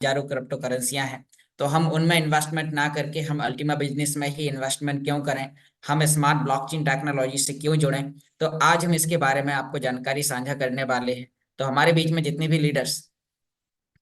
हजारों क्रिप्टो करेंसियां हैं, तो हम उनमें इन्वेस्टमेंट ना करके हम अल्टीमा बिजनेस में ही इन्वेस्टमेंट क्यों करें, हम स्मार्ट ब्लॉकचेन टेक्नोलॉजी से क्यों जुड़ें। तो आज हम इसके बारे में आपको जानकारी साझा करने वाले हैं। तो हमारे बीच में जितने भी लीडर्स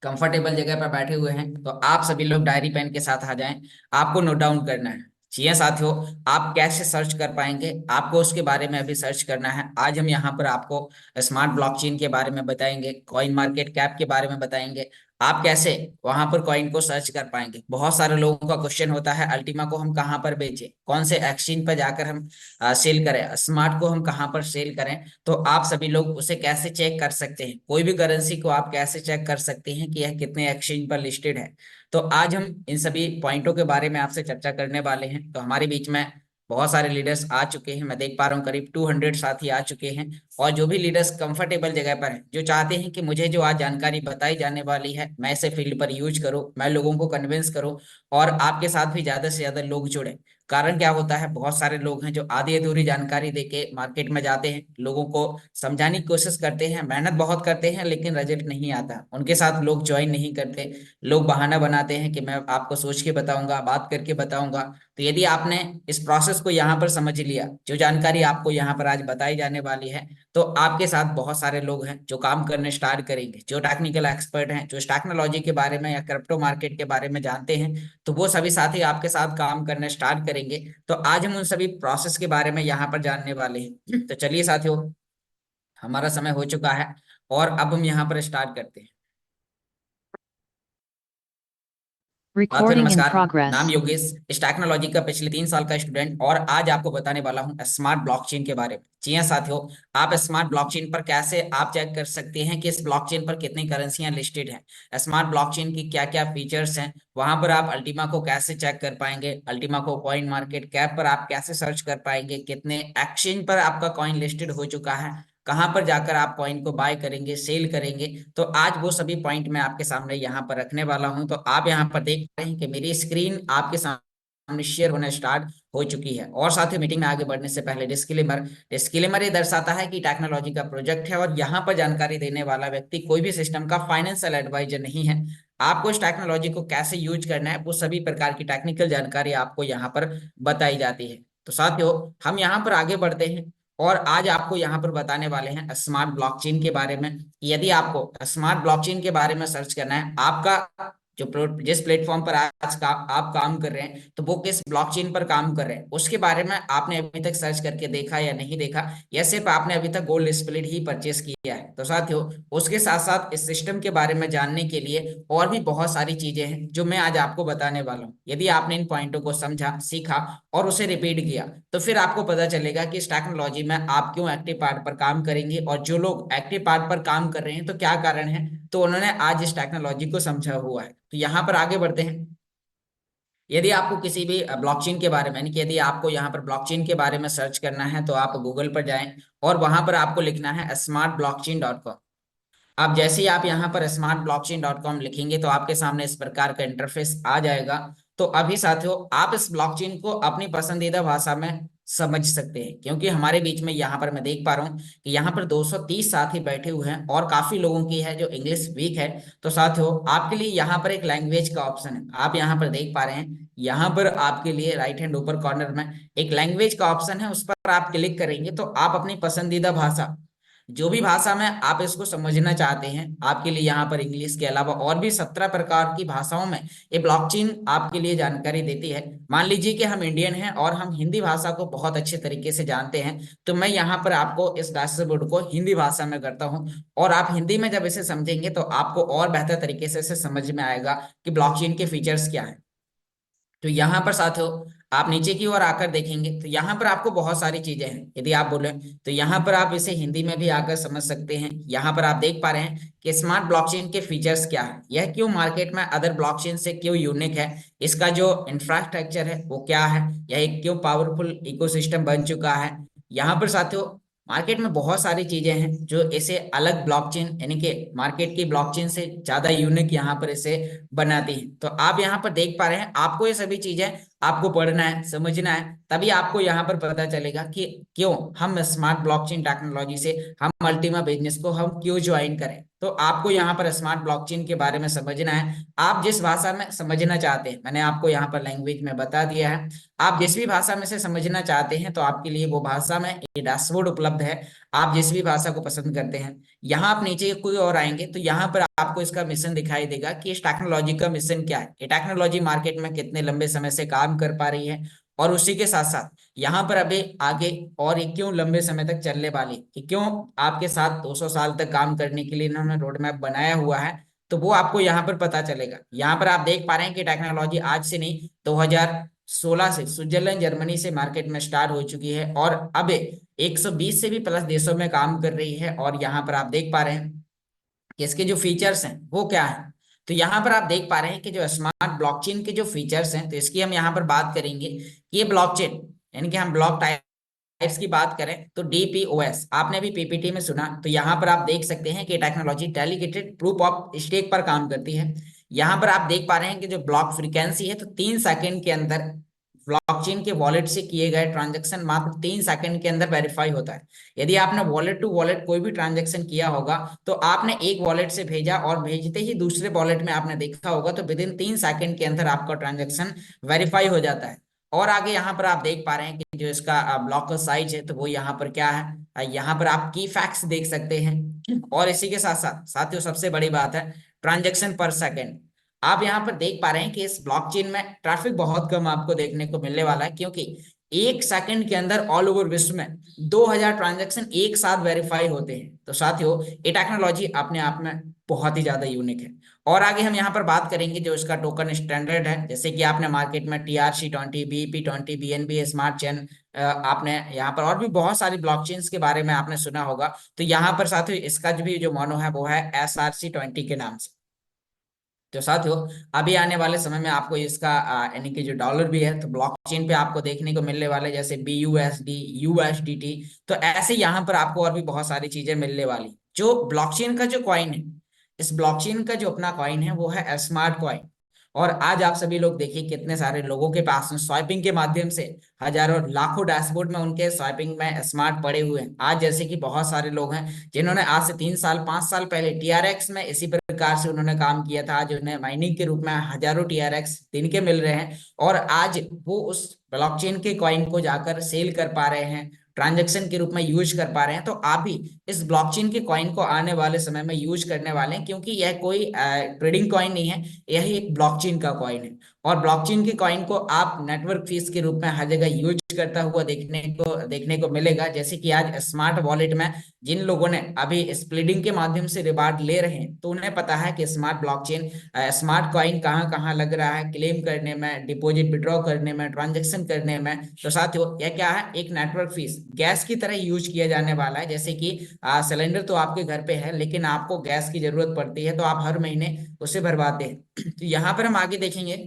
कंफर्टेबल जगह पर बैठे हुए हैं, तो आप सभी लोग डायरी पेन के साथ आ जाएं। आपको नोट डाउन करना है। जी हाँ साथियों, आप कैसे सर्च कर पाएंगे, आपको उसके बारे में अभी सर्च करना है। आज हम यहाँ पर आपको स्मार्ट ब्लॉकचेन के बारे में बताएंगे, कॉइन मार्केट कैप के बारे में बताएंगे, आप कैसे वहां पर कॉइन को सर्च कर पाएंगे। बहुत सारे लोगों का क्वेश्चन होता है अल्टीमा को हम कहाँ पर बेचें, कौन से एक्सचेंज पर जाकर हम सेल करें, स्मार्ट को हम कहाँ पर सेल करें। तो आप सभी लोग उसे कैसे चेक कर सकते हैं, कोई भी करेंसी को आप कैसे चेक कर सकते हैं कि यह कितने एक्सचेंज पर लिस्टेड है। तो आज हम इन सभी पॉइंटों के बारे में आपसे चर्चा करने वाले हैं। तो हमारे बीच में बहुत सारे लीडर्स आ चुके हैं, मैं देख पा रहा हूँ करीब 200 साथी आ चुके हैं। और जो भी लीडर्स कंफर्टेबल जगह पर हैं, जो चाहते हैं कि मुझे जो आज जानकारी बताई जाने वाली है मैं इसे फील्ड पर यूज करूँ, मैं लोगों को कन्विंस करूँ और आपके साथ भी ज्यादा से ज्यादा लोग जुड़े। कारण क्या होता है, बहुत सारे लोग हैं जो आधी अधूरी जानकारी देके मार्केट में जाते हैं, लोगों को समझाने की कोशिश करते हैं, मेहनत बहुत करते हैं लेकिन रिजल्ट नहीं आता, उनके साथ लोग ज्वाइन नहीं करते। लोग बहाना बनाते हैं कि मैं आपको सोच के बताऊंगा, बात करके बताऊंगा। तो यदि आपने इस प्रोसेस को यहाँ पर समझ लिया, जो जानकारी आपको यहाँ पर आज बताई जाने वाली है, तो आपके साथ बहुत सारे लोग हैं जो काम करने स्टार्ट करेंगे, जो टेक्निकल एक्सपर्ट हैं, जो इस टेक्नोलॉजी के बारे में या क्रिप्टो मार्केट के बारे में जानते हैं, तो वो सभी साथी आपके साथ काम करने स्टार्ट करेंगे। तो आज हम उन सभी प्रोसेस के बारे में यहाँ पर जानने वाले हैं। तो चलिए साथियों, हमारा समय हो चुका है और अब हम यहाँ पर स्टार्ट करते हैं। साथियों Recording in नमस्कार, नाम progress. योगेश, इस टेक्नोलॉजी का पिछले 3 साल का स्टूडेंट, और आज आपको बताने वाला हूँ स्मार्ट ब्लॉकचेन के बारे में। जी हाँ साथियों, आप स्मार्ट ब्लॉकचेन पर कैसे आप चेक कर सकते हैं कि इस ब्लॉकचेन पर कितनी करेंसियां लिस्टेड हैं, स्मार्ट ब्लॉकचेन की क्या क्या फीचर्स हैं, वहां पर आप अल्टीमा को कैसे चेक कर पाएंगे, अल्टीमा को कॉइन मार्केट कैप पर आप कैसे सर्च कर पाएंगे, कितने एक्सचेंज पर आपका कॉइन लिस्टेड हो चुका है, कहां पर जाकर आप कॉइन को बाय करेंगे, सेल करेंगे। तो आज वो सभी पॉइंट मैं आपके सामने यहाँ पर रखने वाला हूं। तो आप यहाँ पर देख रहे हैं कि मेरी स्क्रीन आपके सामने शेयर होना स्टार्ट हो चुकी है। और साथियों, मीटिंग में आगे बढ़ने से पहले डिस्क्लेमर, डिस्क्लेमर ये दर्शाता है कि टेक्नोलॉजी का प्रोजेक्ट है और यहाँ पर जानकारी देने वाला व्यक्ति कोई भी सिस्टम का फाइनेंशियल एडवाइजर नहीं है। आपको इस टेक्नोलॉजी को कैसे यूज करना है, वो सभी प्रकार की टेक्निकल जानकारी आपको यहाँ पर बताई जाती है। तो साथियों, हम यहाँ पर आगे बढ़ते हैं और आज आपको यहाँ पर बताने वाले हैं स्मार्ट ब्लॉकचेन के बारे में। यदि आपको स्मार्ट ब्लॉकचेन के बारे में सर्च करना है, आपका जिस प्लेटफॉर्म पर आज का आप काम कर रहे हैं, तो वो किस ब्लॉकचेन पर काम कर रहे हैं, उसके बारे में आपने अभी तक सर्च करके देखा या नहीं देखा, या सिर्फ आपने अभी तक गोल्ड स्प्लिट ही परचेस किया है। तो साथियों, उसके साथ साथ इस सिस्टम के बारे में जानने के लिए और भी बहुत सारी चीजें हैं जो मैं आज आपको बताने वाला हूँ। यदि आपने इन पॉइंटों को समझा, सीखा और उसे रिपीट किया, तो फिर आपको पता चलेगा कि इस टेक्नोलॉजी में आप क्यों एक्टिव पार्ट पर काम करेंगे, और जो लोग एक्टिव पार्ट पर काम कर रहे हैं तो क्या कारण है, तो उन्होंने आज इस टेक्नोलॉजी को समझा हुआ है। तो यहाँ पर आगे बढ़ते हैं। यदि आपको किसी भी ब्लॉकचेन के बारे में, यानी कि यदि आपको यहाँ पर ब्लॉकचेन के बारे में सर्च करना है, तो आप गूगल पर जाएं और वहां पर आपको लिखना है smartblockchain.com। अब जैसे ही आप यहाँ पर smartblockchain.com लिखेंगे तो आपके सामने इस प्रकार का इंटरफेस आ जाएगा। तो अभी साथियों, आप इस ब्लॉकचेन को अपनी पसंदीदा भाषा में समझ सकते हैं, क्योंकि हमारे बीच में यहाँ पर मैं देख पा रहा हूँ कि यहाँ पर 230 साथी बैठे हुए हैं और काफी लोगों की है जो इंग्लिश वीक है। तो साथियों, आपके लिए यहाँ पर एक लैंग्वेज का ऑप्शन है, आप यहाँ पर देख पा रहे हैं, यहाँ पर आपके लिए राइट हैंड ऊपर कॉर्नर में एक लैंग्वेज का ऑप्शन है, उस पर आप क्लिक करेंगे तो आप अपनी पसंदीदा भाषा, जो भी भाषा में आप इसको समझना चाहते हैं, आपके लिए यहाँ पर इंग्लिश के अलावा और भी 17 प्रकार की भाषाओं में ये ब्लॉकचेन आपके लिए जानकारी देती है। मान लीजिए कि हम इंडियन हैं और हम हिंदी भाषा को बहुत अच्छे तरीके से जानते हैं, तो मैं यहाँ पर आपको इस डैशबोर्ड को हिंदी भाषा में करता हूँ, और आप हिंदी में जब इसे समझेंगे तो आपको और बेहतर तरीके से इसे समझ में आएगा कि ब्लॉकचेन के फीचर्स क्या है। तो यहाँ पर साथियों, आप नीचे की ओर आकर देखेंगे तो यहाँ पर आपको बहुत सारी चीजें हैं। यदि आप बोले तो यहाँ पर आप इसे हिंदी में भी आकर समझ सकते हैं। यहाँ पर आप देख पा रहे हैं कि स्मार्ट ब्लॉकचेन के फीचर्स क्या है, यह क्यों मार्केट में अदर ब्लॉकचेन से क्यों यूनिक है, इसका जो इंफ्रास्ट्रक्चर है वो क्या है, यह एक क्यों पावरफुल इकोसिस्टम बन चुका है। यहाँ पर साथियों, मार्केट में बहुत सारी चीजें हैं जो इसे अलग ब्लॉकचेन, यानी कि मार्केट की ब्लॉकचेन से ज्यादा यूनिक यहाँ पर इसे बनाती हैं। तो आप यहाँ पर देख पा रहे हैं, आपको ये सभी चीजें आपको पढ़ना है, समझना है, तभी आपको यहाँ पर पता चलेगा कि क्यों हम स्मार्ट ब्लॉकचेन टेक्नोलॉजी से, हम अल्टीमा बिजनेस को हम क्यों ज्वाइन करें। तो आपको यहाँ पर स्मार्ट ब्लॉकचेन के बारे में समझना है। आप जिस भाषा में समझना चाहते हैं, मैंने आपको यहाँ पर लैंग्वेज में बता दिया है। आप जिस भी भाषा में से समझना चाहते हैं तो आपके लिए वो भाषा में ये डैशबोर्ड उपलब्ध है। आप जिस भी भाषा को पसंद करते हैं, यहाँ आप नीचे कोई और आएंगे तो यहाँ पर आपको इसका मिशन दिखाई देगा कि इस टेक्नोलॉजी का मिशन क्या है, ये टेक्नोलॉजी मार्केट में कितने लंबे समय से काम कर पा रही है, और उसी के साथ साथ यहाँ पर अभी आगे और ये क्यों लंबे समय तक चलने वाली, कि क्यों आपके साथ 200 साल तक काम करने के लिए इन्होंने रोड मैप बनाया हुआ है। तो वो आपको यहाँ पर पता चलेगा। यहाँ पर आप देख पा रहे हैं कि टेक्नोलॉजी आज से नहीं, 2016 से स्विट्जरलैंड जर्मनी से मार्केट में स्टार्ट हो चुकी है और अब 120 से भी प्लस देशों में काम कर रही है। और यहाँ पर आप देख पा रहे हैं कि इसके जो फीचर्स हैं वो क्या है। तो यहाँ पर आप देख पा रहे हैं कि जो स्मार्ट ब्लॉकचेन के जो फीचर्स हैं, तो इसकी हम यहाँ पर बात करेंगे कि ये ब्लॉकचेन, यानी कि हम ब्लॉक टाइप्स की बात करें तो डीपीओएस, आपने भी पीपीटी में सुना। तो यहाँ पर आप देख सकते हैं कि technology delegated proof of stake पर काम करती है। यहाँ पर आप देख पा रहे हैं कि जो ब्लॉक फ्रीक्वेंसी है, तो 3 सेकंड के अंदर ब्लॉकचेन के वॉलेट से किए गए ट्रांजैक्शन मात्र 3 सेकंड के अंदर वेरीफाई होता है। यदि आपने वॉलेट टू वॉलेट कोई भी ट्रांजैक्शन किया होगा, तो आपने एक वॉलेट से भेजा और भेजते ही दूसरे वॉलेट में आपने देखा होगा, तो विद इन 3 सेकंड के अंदर आपका ट्रांजैक्शन वेरीफाई हो जाता है। और आगे यहाँ पर आप देख पा रहे हैं कि जो इसका ब्लॉक का साइज है, तो वो यहाँ पर क्या है, यहाँ पर आप की फैक्ट्स देख सकते हैं। और इसी के साथ साथ साथियों सबसे बड़ी बात है ट्रांजैक्शन पर सेकंड। आप यहाँ पर देख पा रहे हैं कि इस ब्लॉकचेन में ट्रैफिक बहुत कम आपको देखने को मिलने वाला है, क्योंकि 1 सेकंड के अंदर ऑल ओवर विश्व में 2000 ट्रांजैक्शन एक साथ वेरीफाई होते हैं। तो साथियों ये टेक्नोलॉजी अपने आप में बहुत ही ज्यादा यूनिक है। और आगे हम यहाँ पर बात करेंगे जो इसका टोकन स्टैंडर्ड है, जैसे कि आपने मार्केट में TRC20, BEP20, BNB smart chain, आपने यहाँ पर और भी बहुत सारी ब्लॉकचेन्स के बारे में आपने सुना होगा। तो यहाँ पर साथियों इसका जो भी जो मोनो है वो है SRC20 के नाम से। तो साथियों अभी आने वाले समय में आपको इसका यानी कि जो डॉलर भी है, तो ब्लॉकचेन पे आपको देखने को मिलने वाले, जैसे BUSD, USDT। तो ऐसे यहाँ पर आपको और भी बहुत सारी चीजें मिलने वाली। जो ब्लॉकचेन का जो कॉइन है, इस ब्लॉकचेन का जो अपना कॉइन है वो है स्मार्ट कॉइन। और आज आप सभी लोग देखिए कितने सारे लोगों के पास में स्वाइपिंग के माध्यम से हजारों लाखों डैशबोर्ड में उनके स्वाइपिंग में स्मार्ट पड़े हुए हैं। आज जैसे कि बहुत सारे लोग हैं जिन्होंने आज से 3 साल 5 साल पहले TRX में इसी प्रकार से उन्होंने काम किया था। आज उन्हें माइनिंग के रूप में हजारों TRX दिन के मिल रहे हैं, और आज वो उस ब्लॉकचेन के कॉइन को जाकर सेल कर पा रहे हैं, ट्रांजैक्शन के रूप में यूज कर पा रहे हैं। तो आप भी इस ब्लॉकचेन के कॉइन को आने वाले समय में यूज करने वाले हैं, क्योंकि यह कोई ट्रेडिंग कॉइन नहीं है, यह एक ब्लॉकचेन का कॉइन है। और ब्लॉकचेन के कॉइन को आप नेटवर्क फीस के रूप में हर जगह यूज करता हुआ देखने को मिलेगा। जैसे कि आज स्मार्ट वॉलेट में जिन लोगों ने अभी स्प्लिटिंग के माध्यम से रिवार्ड ले रहे हैं, तो उन्हें पता है कि स्मार्ट ब्लॉकचेन स्मार्ट कॉइन कहाँ कहाँ लग रहा है, क्लेम करने में, डिपॉजिट विड्रॉ करने में, ट्रांजेक्शन करने में। तो साथियों यह क्या है, एक नेटवर्क फीस गैस की तरह यूज किया जाने वाला है। जैसे कि सिलेंडर तो आपके घर पे है, लेकिन आपको गैस की जरूरत पड़ती है, तो आप हर महीने उसे भरवाते हैं। तो यहाँ पर हम आगे देखेंगे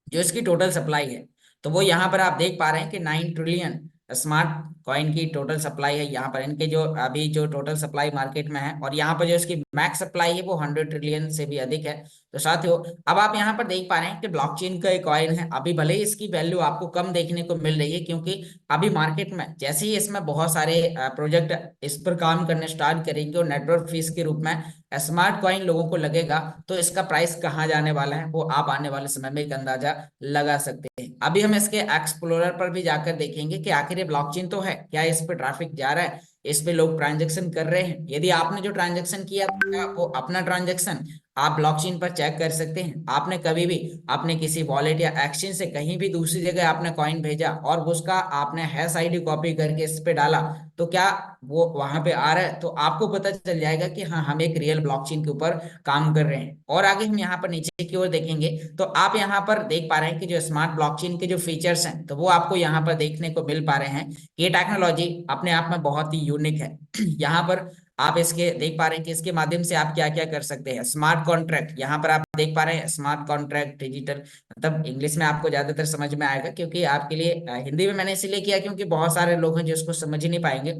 जो इसकी टोटल सप्लाई है, तो वो यहाँ पर आप देख पा रहे हैं कि 9 ट्रिलियन स्मार्ट कॉइन की टोटल सप्लाई है। यहाँ पर इनके जो अभी जो टोटल सप्लाई मार्केट में है, और यहाँ पर जो इसकी मैक्स सप्लाई है वो 100 ट्रिलियन से भी अधिक है। तो साथियों अब आप यहाँ पर देख पा रहे हैं कि ब्लॉकचेन का एक कॉइन है। अभी भले ही इसकी वैल्यू आपको कम देखने को मिल रही है, क्योंकि अभी मार्केट में जैसे ही इसमें बहुत सारे प्रोजेक्ट इस पर काम करने स्टार्ट करेंगे और नेटवर्क फीस के रूप में स्मार्ट कॉइन लोगों को लगेगा, तो इसका प्राइस कहाँ जाने वाला है वो आप आने वाले समय में एक अंदाजा लगा सकते हैं। अभी हम इसके एक्सप्लोरर पर भी जाकर देखेंगे कि आखिर ये ब्लॉकचेन तो है क्या, इस पे ट्रैफिक जा रहा है, इस पे लोग ट्रांजैक्शन कर रहे हैं। यदि आपने जो ट्रांजैक्शन किया था वो अपना ट्रांजैक्शन आप ब्लॉकचेन पर चेक कर सकते हैं। आपने कभी भी अपने किसी वॉलेट या एक्सचेंज से कहीं भी दूसरी जगह आपने कॉइन भेजा और उसका आपने हैश आईडी कॉपी करके इस पे डाला, तो क्या वो वहां पे आ रहा है, तो आपको पता चल जाएगा कि हाँ हम एक रियल ब्लॉकचेन के ऊपर काम कर रहे हैं। और आगे हम यहाँ पर नीचे की ओर देखेंगे तो आप यहाँ पर देख पा रहे हैं कि जो स्मार्ट ब्लॉकचेन के जो फीचर्स हैं, तो वो आपको यहाँ पर देखने को मिल पा रहे हैं कि ये टेक्नोलॉजी अपने आप में बहुत ही यूनिक है। यहाँ पर आप इसके देख पा रहे हैं कि इसके माध्यम से आप क्या क्या कर सकते हैं। स्मार्ट कॉन्ट्रैक्ट यहाँ पर आप देख पा रहे हैं, स्मार्ट कॉन्ट्रैक्ट डिजिटल, मतलब इंग्लिश में आपको ज्यादातर समझ में आएगा, क्योंकि आपके लिए हिंदी में मैंने इसलिए किया क्योंकि बहुत सारे लोग हैं जो इसको समझ ही नहीं पाएंगे।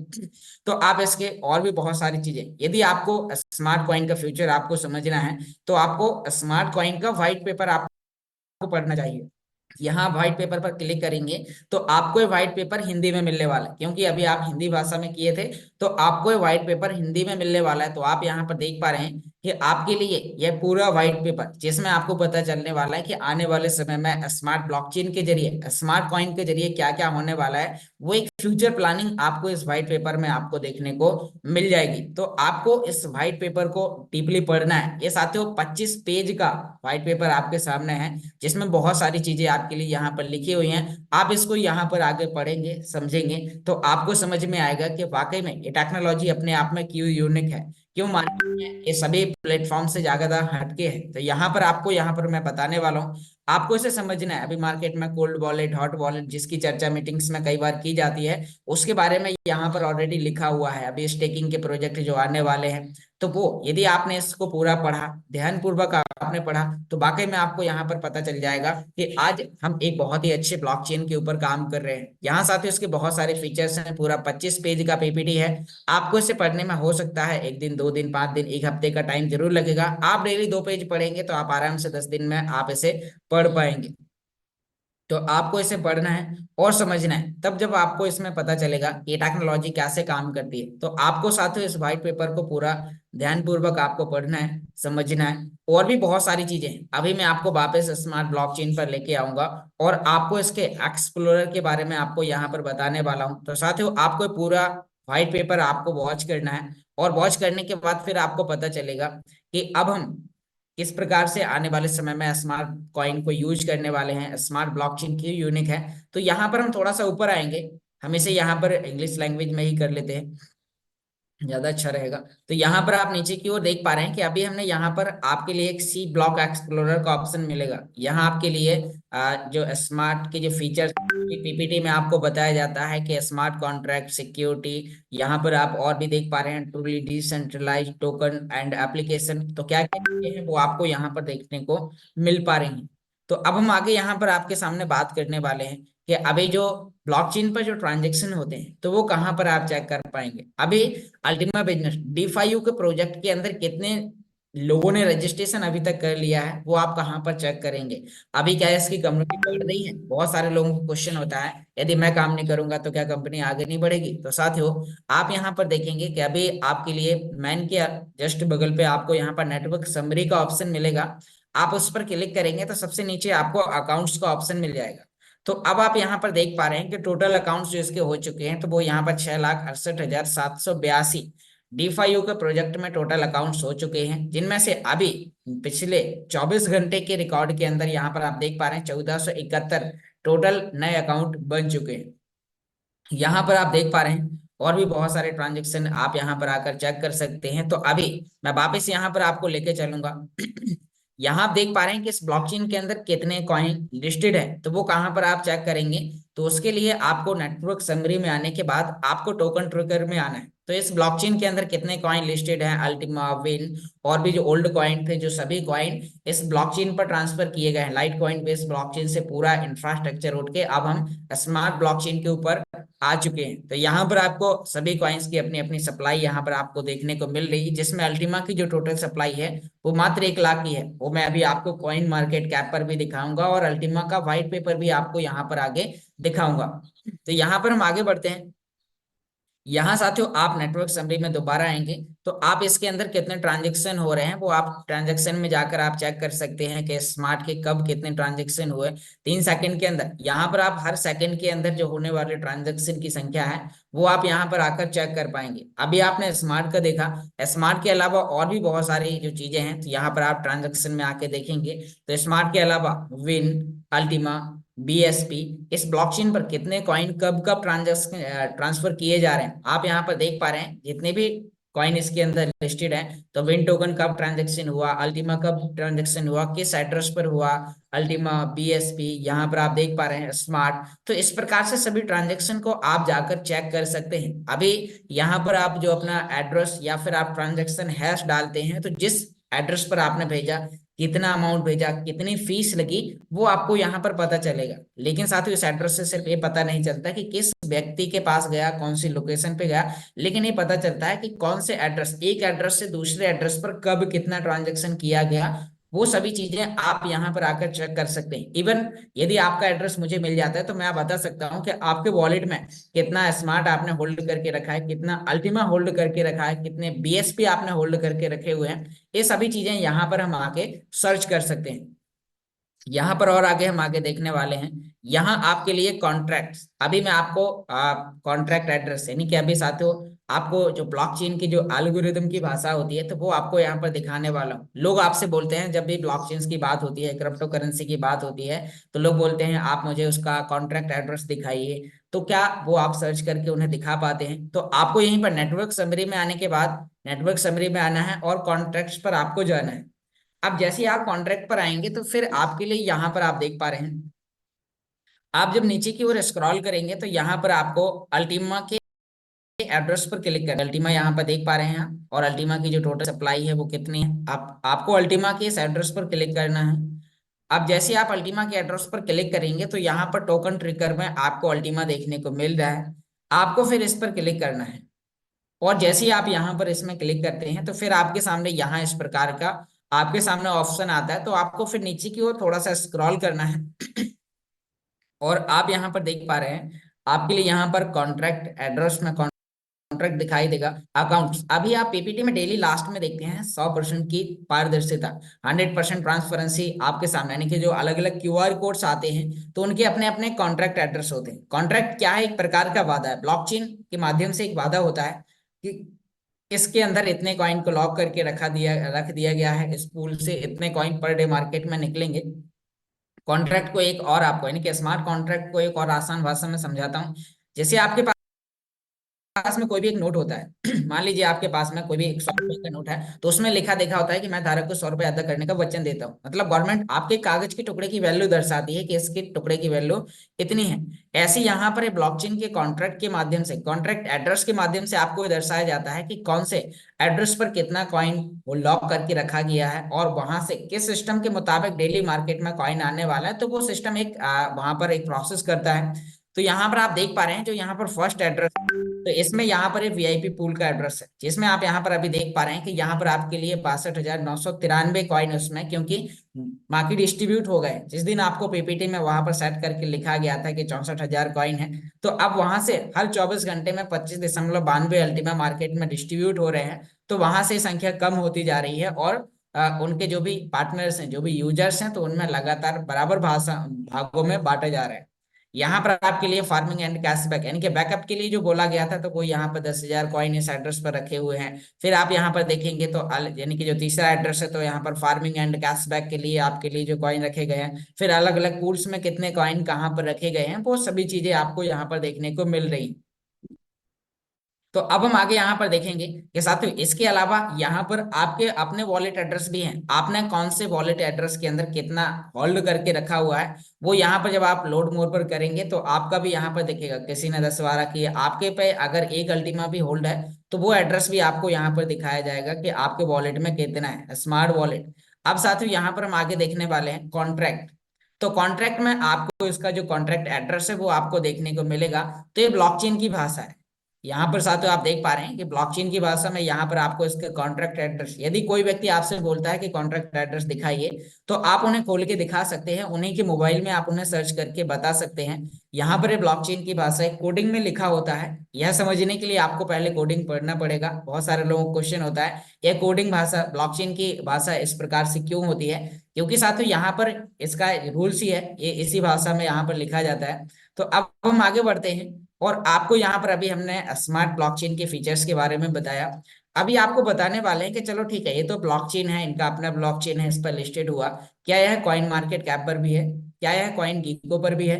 तो आप इसके और भी बहुत सारी चीजें, यदि आपको स्मार्ट कॉइन का फ्यूचर आपको समझना है, तो आपको स्मार्ट कॉइन का व्हाइट पेपर आपको पढ़ना चाहिए। यहाँ व्हाइट पेपर पर क्लिक करेंगे तो आपको ये व्हाइट पेपर हिंदी में मिलने वाला है, क्योंकि अभी आप हिंदी भाषा में किए थे। तो आपको ये व्हाइट पेपर हिंदी में मिलने वाला है। तो आप यहाँ पर देख पा रहे हैं कि आपके लिए यह पूरा व्हाइट पेपर, जिसमें आपको पता चलने वाला है कि आने वाले समय में स्मार्ट ब्लॉकचेन के जरिए, स्मार्ट कॉइन के जरिए क्या क्या होने वाला है, वो एक फ्यूचर प्लानिंग आपको इस व्हाइट पेपर में आपको देखने को मिल जाएगी। तो आपको इस व्हाइट पेपर को डीपली पढ़ना है। ये साथियों 25 पेज का व्हाइट पेपर आपके सामने है, जिसमें बहुत सारी चीजें आपके लिए यहाँ पर लिखी हुई हैं। आप इसको यहाँ पर आगे पढ़ेंगे, समझेंगे, तो आपको समझ में आएगा कि वाकई में ये टेक्नोलॉजी अपने आप में क्यों यूनिक है, क्यों मार्केट में ये सभी प्लेटफॉर्म से ज्यादा हटके है। तो यहाँ पर आपको, यहाँ पर मैं बताने वाला हूँ, आपको इसे समझना है। अभी मार्केट में कोल्ड वॉलेट, हॉट वॉलेट, जिसकी चर्चा मीटिंग्स में कई बार की जाती है, उसके बारे में यहाँ पर ऑलरेडी लिखा हुआ है। अभी स्टेकिंग के प्रोजेक्ट जो आने वाले हैं, तो वो यदि आपने इसको पूरा पढ़ा, ध्यान पूर्वक आपने पढ़ा, तो वाकई में आपको यहाँ पर पता चल जाएगा कि आज हम एक बहुत ही अच्छे ब्लॉकचेन के ऊपर काम कर रहे हैं। यहाँ साथ ही उसके बहुत सारे फीचर्स हैं। पूरा 25 पेज का पीपीटी है। आपको इसे पढ़ने में हो सकता है 1 दिन, 2 दिन, 5 दिन, एक हफ्ते का टाइम जरूर लगेगा। आप डेली 2 पेज पढ़ेंगे तो आप आराम से 10 दिन में आप इसे पढ़ पाएंगे। तो आपको इसे पढ़ना है और समझना है, तब जब आपको इसमें पता चलेगा कि ये टेक्नोलॉजी कैसे काम करती है। तो आपको साथियों इस व्हाइट पेपर को पूरा ध्यान पूर्वक आपको पढ़ना है, समझना है। और भी बहुत सारी चीजें हैं। अभी मैं आपको वापस स्मार्ट ब्लॉकचेन पर लेके आऊंगा और आपको इसके एक्सप्लोरर के बारे में आपको यहाँ पर बताने वाला हूँ। तो साथियों आपको ये पूरा व्हाइट पेपर आपको वॉच करना है, और वॉच करने के बाद फिर आपको पता चलेगा कि अब हम किस प्रकार से आने वाले समय में स्मार्ट कॉइन को यूज करने वाले हैं, स्मार्ट ब्लॉकचेन क्यों यूनिक है। तो यहाँ पर हम थोड़ा सा ऊपर आएंगे, हम इसे यहाँ पर इंग्लिश लैंग्वेज में ही कर लेते हैं, ज्यादा अच्छा रहेगा। तो यहाँ पर आप नीचे की ओर देख पा रहे हैं कि अभी हमने यहाँ पर आपके लिए एक सी ब्लॉक एक्सप्लोरर का ऑप्शन मिलेगा। यहाँ आपके लिए जो स्मार्ट के जो फीचर्स पीपीटी में आपको बताया जाता है कि स्मार्ट कॉन्ट्रैक्ट, सिक्योरिटी, यहाँ पर आप और भी देख पा रहे हैं, truly decentralised token and application. तो क्या क्या चीजें हैं वो आपको यहाँ पर देखने को मिल पा रही हैं। तो अब हम आगे यहाँ पर आपके सामने बात करने वाले हैं कि अभी जो ब्लॉकचेन पर जो ट्रांजेक्शन होते हैं, तो वो कहाँ पर आप चेक कर पाएंगे। अभी अल्टीमा बिजनेस DeFi के प्रोजेक्ट के अंदर कितने लोगों ने रजिस्ट्रेशन अभी तक कर लिया है, वो आप कहाँ पर चेक करेंगे। अभी क्या है, इसकी कम्युनिटी बढ़ रही है। बहुत सारे लोगों को क्वेश्चन होता है, यदि मैं काम नहीं करूंगा तो क्या कंपनी आगे नहीं बढ़ेगी। तो साथियों आप यहाँ पर देखेंगे कि अभी आपके लिए मैन के जस्ट बगल पे आपको यहाँ पर नेटवर्क समरी का ऑप्शन मिलेगा। आप उस पर क्लिक करेंगे तो सबसे नीचे आपको अकाउंट्स का ऑप्शन मिल जाएगा। तो अब आप यहाँ पर देख पा रहे हैं कि टोटल अकाउंट्स जो इसके हो चुके हैं, तो वो यहाँ पर 6,68,782 DeFi के प्रोजेक्ट में टोटल अकाउंट्स हो चुके हैं, जिनमें से अभी पिछले 24 घंटे के रिकॉर्ड के अंदर यहाँ पर आप देख पा रहे हैं 1471 टोटल नए अकाउंट बन चुके हैं। यहाँ पर आप देख पा रहे हैं और भी बहुत सारे ट्रांजेक्शन आप यहाँ पर आकर चेक कर सकते हैं। तो अभी मैं वापस यहाँ पर आपको लेके चलूंगा। यहाँ आप देख पा रहे हैं कि इस ब्लॉकचेन के अंदर कितने कॉइन लिस्टेड है, तो वो कहाँ पर आप चेक करेंगे। तो उसके लिए आपको नेटवर्क समरी में आने के बाद आपको टोकन ट्रिगर में आना है। तो इस ब्लॉकचेन के अंदर कितने कॉइन लिस्टेड हैं, अल्टीमा, विन और भी जो ओल्ड कॉइन थे, जो सभी कॉइन इस ब्लॉकचेन पर ट्रांसफर किए गए हैं। लाइट कॉइन बेस्ड ब्लॉकचेन से पूरा इंफ्रास्ट्रक्चर उठ के अब हम स्मार्ट ब्लॉकचेन के ऊपर आ चुके हैं। तो यहाँ पर आपको सभी कॉइन्स की अपनी अपनी सप्लाई यहाँ पर आपको देखने को मिल रही है, जिसमें अल्टीमा की जो टोटल सप्लाई है वो मात्र 1 लाख की है। वो मैं अभी आपको कॉइन मार्केट कैप पर भी दिखाऊंगा और अल्टीमा का व्हाइट पेपर भी आपको यहाँ पर आगे दिखाऊंगा। तो यहाँ पर हम आगे बढ़ते हैं। यहाँ साथियों आप नेटवर्क समरी में दोबारा आएंगे तो आप इसके अंदर कितने ट्रांजेक्शन हो रहे हैं वो आप ट्रांजेक्शन में जाकर आप चेक कर सकते हैं कि स्मार्ट के कब कितने ट्रांजेक्शन हुए। 3 सेकंड के अंदर यहाँ पर आप हर सेकंड के अंदर जो होने वाले ट्रांजेक्शन की संख्या है वो आप यहाँ पर आकर चेक कर पाएंगे। अभी आपने स्मार्ट का देखा, स्मार्ट के अलावा और भी बहुत सारी जो चीजें हैं, तो यहाँ पर आप ट्रांजेक्शन में आके देखेंगे तो स्मार्ट के अलावा विन, अल्टीमा, BSP, इस ब्लॉकचेन पर कितने कॉइन कब कब ट्रांजेक्शन ट्रांसफर किए जा रहे हैं आप यहाँ पर देख पा रहे हैं। जितने भी कॉइन इसके अंदर लिस्टेड है, तो विन टोकन कब ट्रांजेक्शन हुआ, अल्टीमा कब ट्रांजेक्शन हुआ, किस एड्रेस पर हुआ, अल्टीमा, BSP, यहाँ पर आप देख पा रहे हैं स्मार्ट। तो इस प्रकार से सभी ट्रांजेक्शन को आप जाकर चेक कर सकते हैं। अभी यहाँ पर आप जो अपना एड्रेस या फिर आप ट्रांजेक्शन हैश डालते हैं, तो जिस एड्रेस पर आपने भेजा, कितना अमाउंट भेजा, कितनी फीस लगी, वो आपको यहाँ पर पता चलेगा। लेकिन साथियों इस एड्रेस से सिर्फ ये पता नहीं चलता कि किस व्यक्ति के पास गया, कौन सी लोकेशन पे गया, लेकिन ये पता चलता है कि कौन से एड्रेस, एक एड्रेस से दूसरे एड्रेस पर कब कितना ट्रांजेक्शन किया गया, वो सभी चीजें आप यहाँ पर आकर चेक कर सकते हैं। इवन यदि आपका एड्रेस मुझे मिल जाता है तो मैं बता सकता हूँ कि आपके वॉलेट में कितना स्मार्ट आपने होल्ड करके रखा है, कितना अल्टीमा होल्ड करके रखा है, कितने बीएसपी आपने होल्ड करके रखे हुए हैं। ये सभी चीजें यहाँ पर हम आके सर्च कर सकते हैं। यहाँ पर और आगे हम आगे देखने वाले हैं। यहाँ आपके लिए कॉन्ट्रैक्ट्स, अभी मैं आपको कॉन्ट्रैक्ट एड्रेस यानी कि अभी साथियों आपको जो ब्लॉकचेन की जो एल्गोरिदम की भाषा होती है तो वो आपको यहाँ पर दिखाने वाला हूँ। लोग आपसे बोलते हैं जब भी ब्लॉकचेन की बात होती है, क्रिप्टो करेंसी की बात होती है, तो लोग बोलते हैं आप मुझे उसका कॉन्ट्रैक्ट एड्रेस दिखाइए। तो क्या वो आप सर्च करके उन्हें दिखा पाते हैं? तो आपको यहीं पर नेटवर्क समरी में आने के बाद नेटवर्क समरी में आना है और कॉन्ट्रैक्ट्स पर आपको जाना है। अब जैसे ही आप कॉन्ट्रैक्ट पर आएंगे तो फिर आपके लिए यहाँ पर आप देख पा रहे हैं, आप जब नीचे की ओर स्क्रॉल करेंगे तो यहाँ पर आपको अल्टीमा के एड्रेस पर क्लिक करना है। अल्टीमा यहाँ पर देख पा रहे हैं आप, और अल्टीमा की जो टोटल सप्लाई है वो कितनी है, आप आपको अल्टीमा के इस एड्रेस पर क्लिक करना है। अब जैसे आप अल्टीमा के एड्रेस पर क्लिक करेंगे तो यहाँ पर टोकन ट्रिकर में आपको अल्टीमा देखने को मिल रहा है। आपको फिर इस पर क्लिक करना है, और जैसे ही आप यहाँ पर इसमें क्लिक करते हैं तो फिर आपके सामने यहाँ इस प्रकार का आपके सामने ऑप्शन आता है। तो आपको फिर नीचे की ओर थोड़ा सा स्क्रॉल करना है और आप यहाँ पर देख पा रहे हैं आपके लिए यहाँ पर कॉन्ट्रैक्ट एड्रेस में कॉन्ट्रैक्ट दिखाई देगा। अकाउंट्स, अभी आप पीपीटी में डेली लास्ट में देखते हैं 100% की पारदर्शिता, 100% ट्रांसपेरेंसी आपके सामने, यानी कि जो अलग अलग क्यूआर कोड्स आते हैं तो उनके अपने अपने कॉन्ट्रैक्ट एड्रेस होते हैं। कॉन्ट्रैक्ट क्या है? एक प्रकार का वादा है, ब्लॉकचेन के माध्यम से एक वादा होता है कि इसके अंदर इतने कॉइन को लॉक करके रख दिया गया है, इस पूल से इतने कॉइन पर डे मार्केट में निकलेंगे। कॉन्ट्रैक्ट को एक और आपको यानी कि स्मार्ट कॉन्ट्रैक्ट को एक और आसान भाषा में समझाता हूँ। जैसे आपके पास में कोई भी एक नोट होता है मान लीजिए आपके पास में कोई भी 100 रुपए का नोट है, तो उसमें लिखा देखा होता है कि मैं धारक को 100 रुपए अदा करने का वचन देता हूँ। मतलब गवर्नमेंट आपके कागज के टुकड़े की वैल्यू दर्शाती है कि इसके टुकड़े की वैल्यू इतनी है। ऐसे यहाँ पर ब्लॉकचेन के कॉन्ट्रैक्ट के माध्यम से, कॉन्ट्रैक्ट एड्रेस के माध्यम से आपको ये दर्शाया जाता है कि कौन से एड्रेस पर कितना कॉइन वो लॉक करके रखा गया है, और वहां से किस सिस्टम के मुताबिक डेली मार्केट में कॉइन आने वाला है। तो वो सिस्टम एक वहां पर एक प्रोसेस करता है। तो यहाँ पर आप देख पा रहे हैं जो यहाँ पर फर्स्ट एड्रेस, तो इसमें यहाँ पर एक वीआईपी पूल का एड्रेस है, जिसमें आप यहाँ पर अभी देख पा रहे हैं कि यहाँ पर आपके लिए 62,993 कॉइन उसमें, क्योंकि बाकी डिस्ट्रीब्यूट हो गए। जिस दिन आपको पीपीटी में वहां पर सेट करके लिखा गया था कि 64,000 कॉइन है, तो अब वहां से हर 24 घंटे में 25.92 अल्टीमा मार्केट में डिस्ट्रीब्यूट हो रहे हैं। तो वहां से संख्या कम होती जा रही है, और उनके जो भी पार्टनर्स हैं, जो भी यूजर्स हैं, तो उनमें लगातार बराबर भागों में बांटे जा रहे हैं। यहाँ पर आपके लिए फार्मिंग एंड कैशबैक यानी कि बैकअप के लिए जो बोला गया था, तो वो यहाँ पर 10,000 कॉइन इस एड्रेस पर रखे हुए हैं। फिर आप यहाँ पर देखेंगे तो यानी कि जो तीसरा एड्रेस है, तो यहाँ पर फार्मिंग एंड कैशबैक के लिए आपके लिए जो कॉइन रखे गए हैं, फिर अलग अलग पूल्स में कितने कॉइन कहाँ पर रखे गए हैं, वो सभी चीजें आपको यहाँ पर देखने को मिल रही। तो अब हम आगे यहाँ पर देखेंगे कि साथियों इसके अलावा यहाँ पर आपके अपने वॉलेट एड्रेस भी हैं। आपने कौन से वॉलेट एड्रेस के अंदर कितना होल्ड करके रखा हुआ है, वो यहाँ पर जब आप लोड मोड पर करेंगे तो आपका भी यहाँ पर दिखेगा। किसी ने 10-12 किया, आपके पे अगर एक अल्टीमा भी होल्ड है तो वो एड्रेस भी आपको यहाँ पर दिखाया जाएगा कि आपके वॉलेट में कितना है, स्मार्ट वॉलेट। अब साथियों यहाँ पर हम आगे देखने वाले हैं कॉन्ट्रैक्ट। तो कॉन्ट्रैक्ट में आपको इसका जो कॉन्ट्रैक्ट एड्रेस है वो आपको देखने को मिलेगा। तो ये ब्लॉकचेन की भाषा है। यहाँ पर साथियों आप देख पा रहे हैं कि ब्लॉकचेन की भाषा में यहाँ पर आपको इसके कॉन्ट्रैक्ट एड्रेस, यदि कोई व्यक्ति आपसे बोलता है कि कॉन्ट्रैक्ट एड्रेस दिखाइए, तो आप उन्हें खोल के दिखा सकते हैं, उन्हीं के मोबाइल में आप उन्हें सर्च करके बता सकते हैं। यहाँ पर ये ब्लॉकचेन की भाषा है, कोडिंग में लिखा होता है। यह समझने के लिए आपको पहले कोडिंग पढ़ना पड़ेगा। बहुत सारे लोगों को क्वेश्चन होता है यह कोडिंग भाषा, ब्लॉकचेन की भाषा इस प्रकार से क्यों होती है, क्योंकि साथियों यहाँ पर इसका रूल्स ही है, ये इसी भाषा में यहाँ पर लिखा जाता है। तो अब हम आगे बढ़ते हैं, और आपको यहाँ पर अभी हमने स्मार्ट ब्लॉकचेन के फीचर्स के बारे में बताया। अभी आपको बताने वाले हैं कि चलो ठीक है, ये तो ब्लॉकचेन है, इनका अपना ब्लॉकचेन है, इस पर लिस्टेड हुआ, क्या यह कॉइन मार्केट कैप पर भी है, क्या यह कॉइन गीको पर भी है?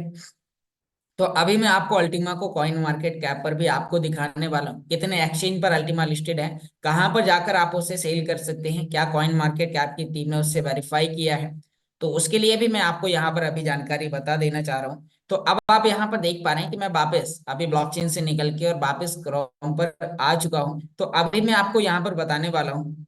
तो अभी मैं आपको अल्टीमा को कॉइन मार्केट कैप पर भी आपको दिखाने वाला हूँ, कितने एक्सचेंज पर अल्टीमा लिस्टेड है, कहाँ पर जाकर आप उसे सेल कर सकते हैं, क्या कॉइन मार्केट कैप की टीम ने उससे वेरीफाई किया है। तो उसके लिए भी मैं आपको यहाँ पर अभी जानकारी बता देना चाह रहा हूँ। तो अब आप यहाँ पर देख पा रहे हैं कि मैं वापस अभी ब्लॉकचेन से निकल के और वापस क्रोम पर आ चुका हूँ। तो अभी मैं आपको यहाँ पर बताने वाला हूँ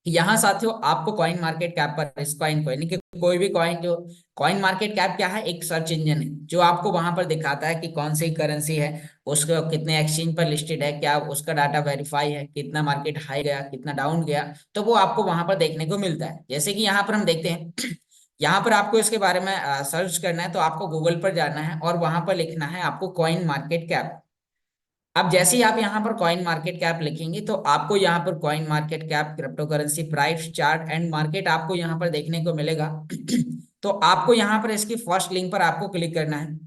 यहाँ साथियों आपको कॉइन मार्केट कैप पर इस कॉइन को, यानी कि कोई भी कॉइन, जो कॉइन मार्केट कैप क्या है, एक सर्च इंजन है जो आपको वहां पर दिखाता है कि कौन सी करेंसी है, उसका कितने एक्सचेंज पर लिस्टेड है, क्या उसका डाटा वेरीफाई है, कितना मार्केट हाई गया, कितना डाउन गया, तो वो आपको वहां पर देखने को मिलता है। जैसे कि यहाँ पर हम देखते हैं यहाँ पर आपको इसके बारे में सर्च करना है, तो आपको गूगल पर जाना है और वहां पर लिखना है आपको कॉइन मार्केट कैप। अब जैसे ही आप यहाँ पर कॉइन मार्केट कैप लिखेंगे तो आपको यहाँ पर coin market cap crypto currency price chart and market आपको यहाँ पर देखने को मिलेगा। तो आपको यहाँ पर इसकी फर्स्ट लिंक पर आपको क्लिक करना है।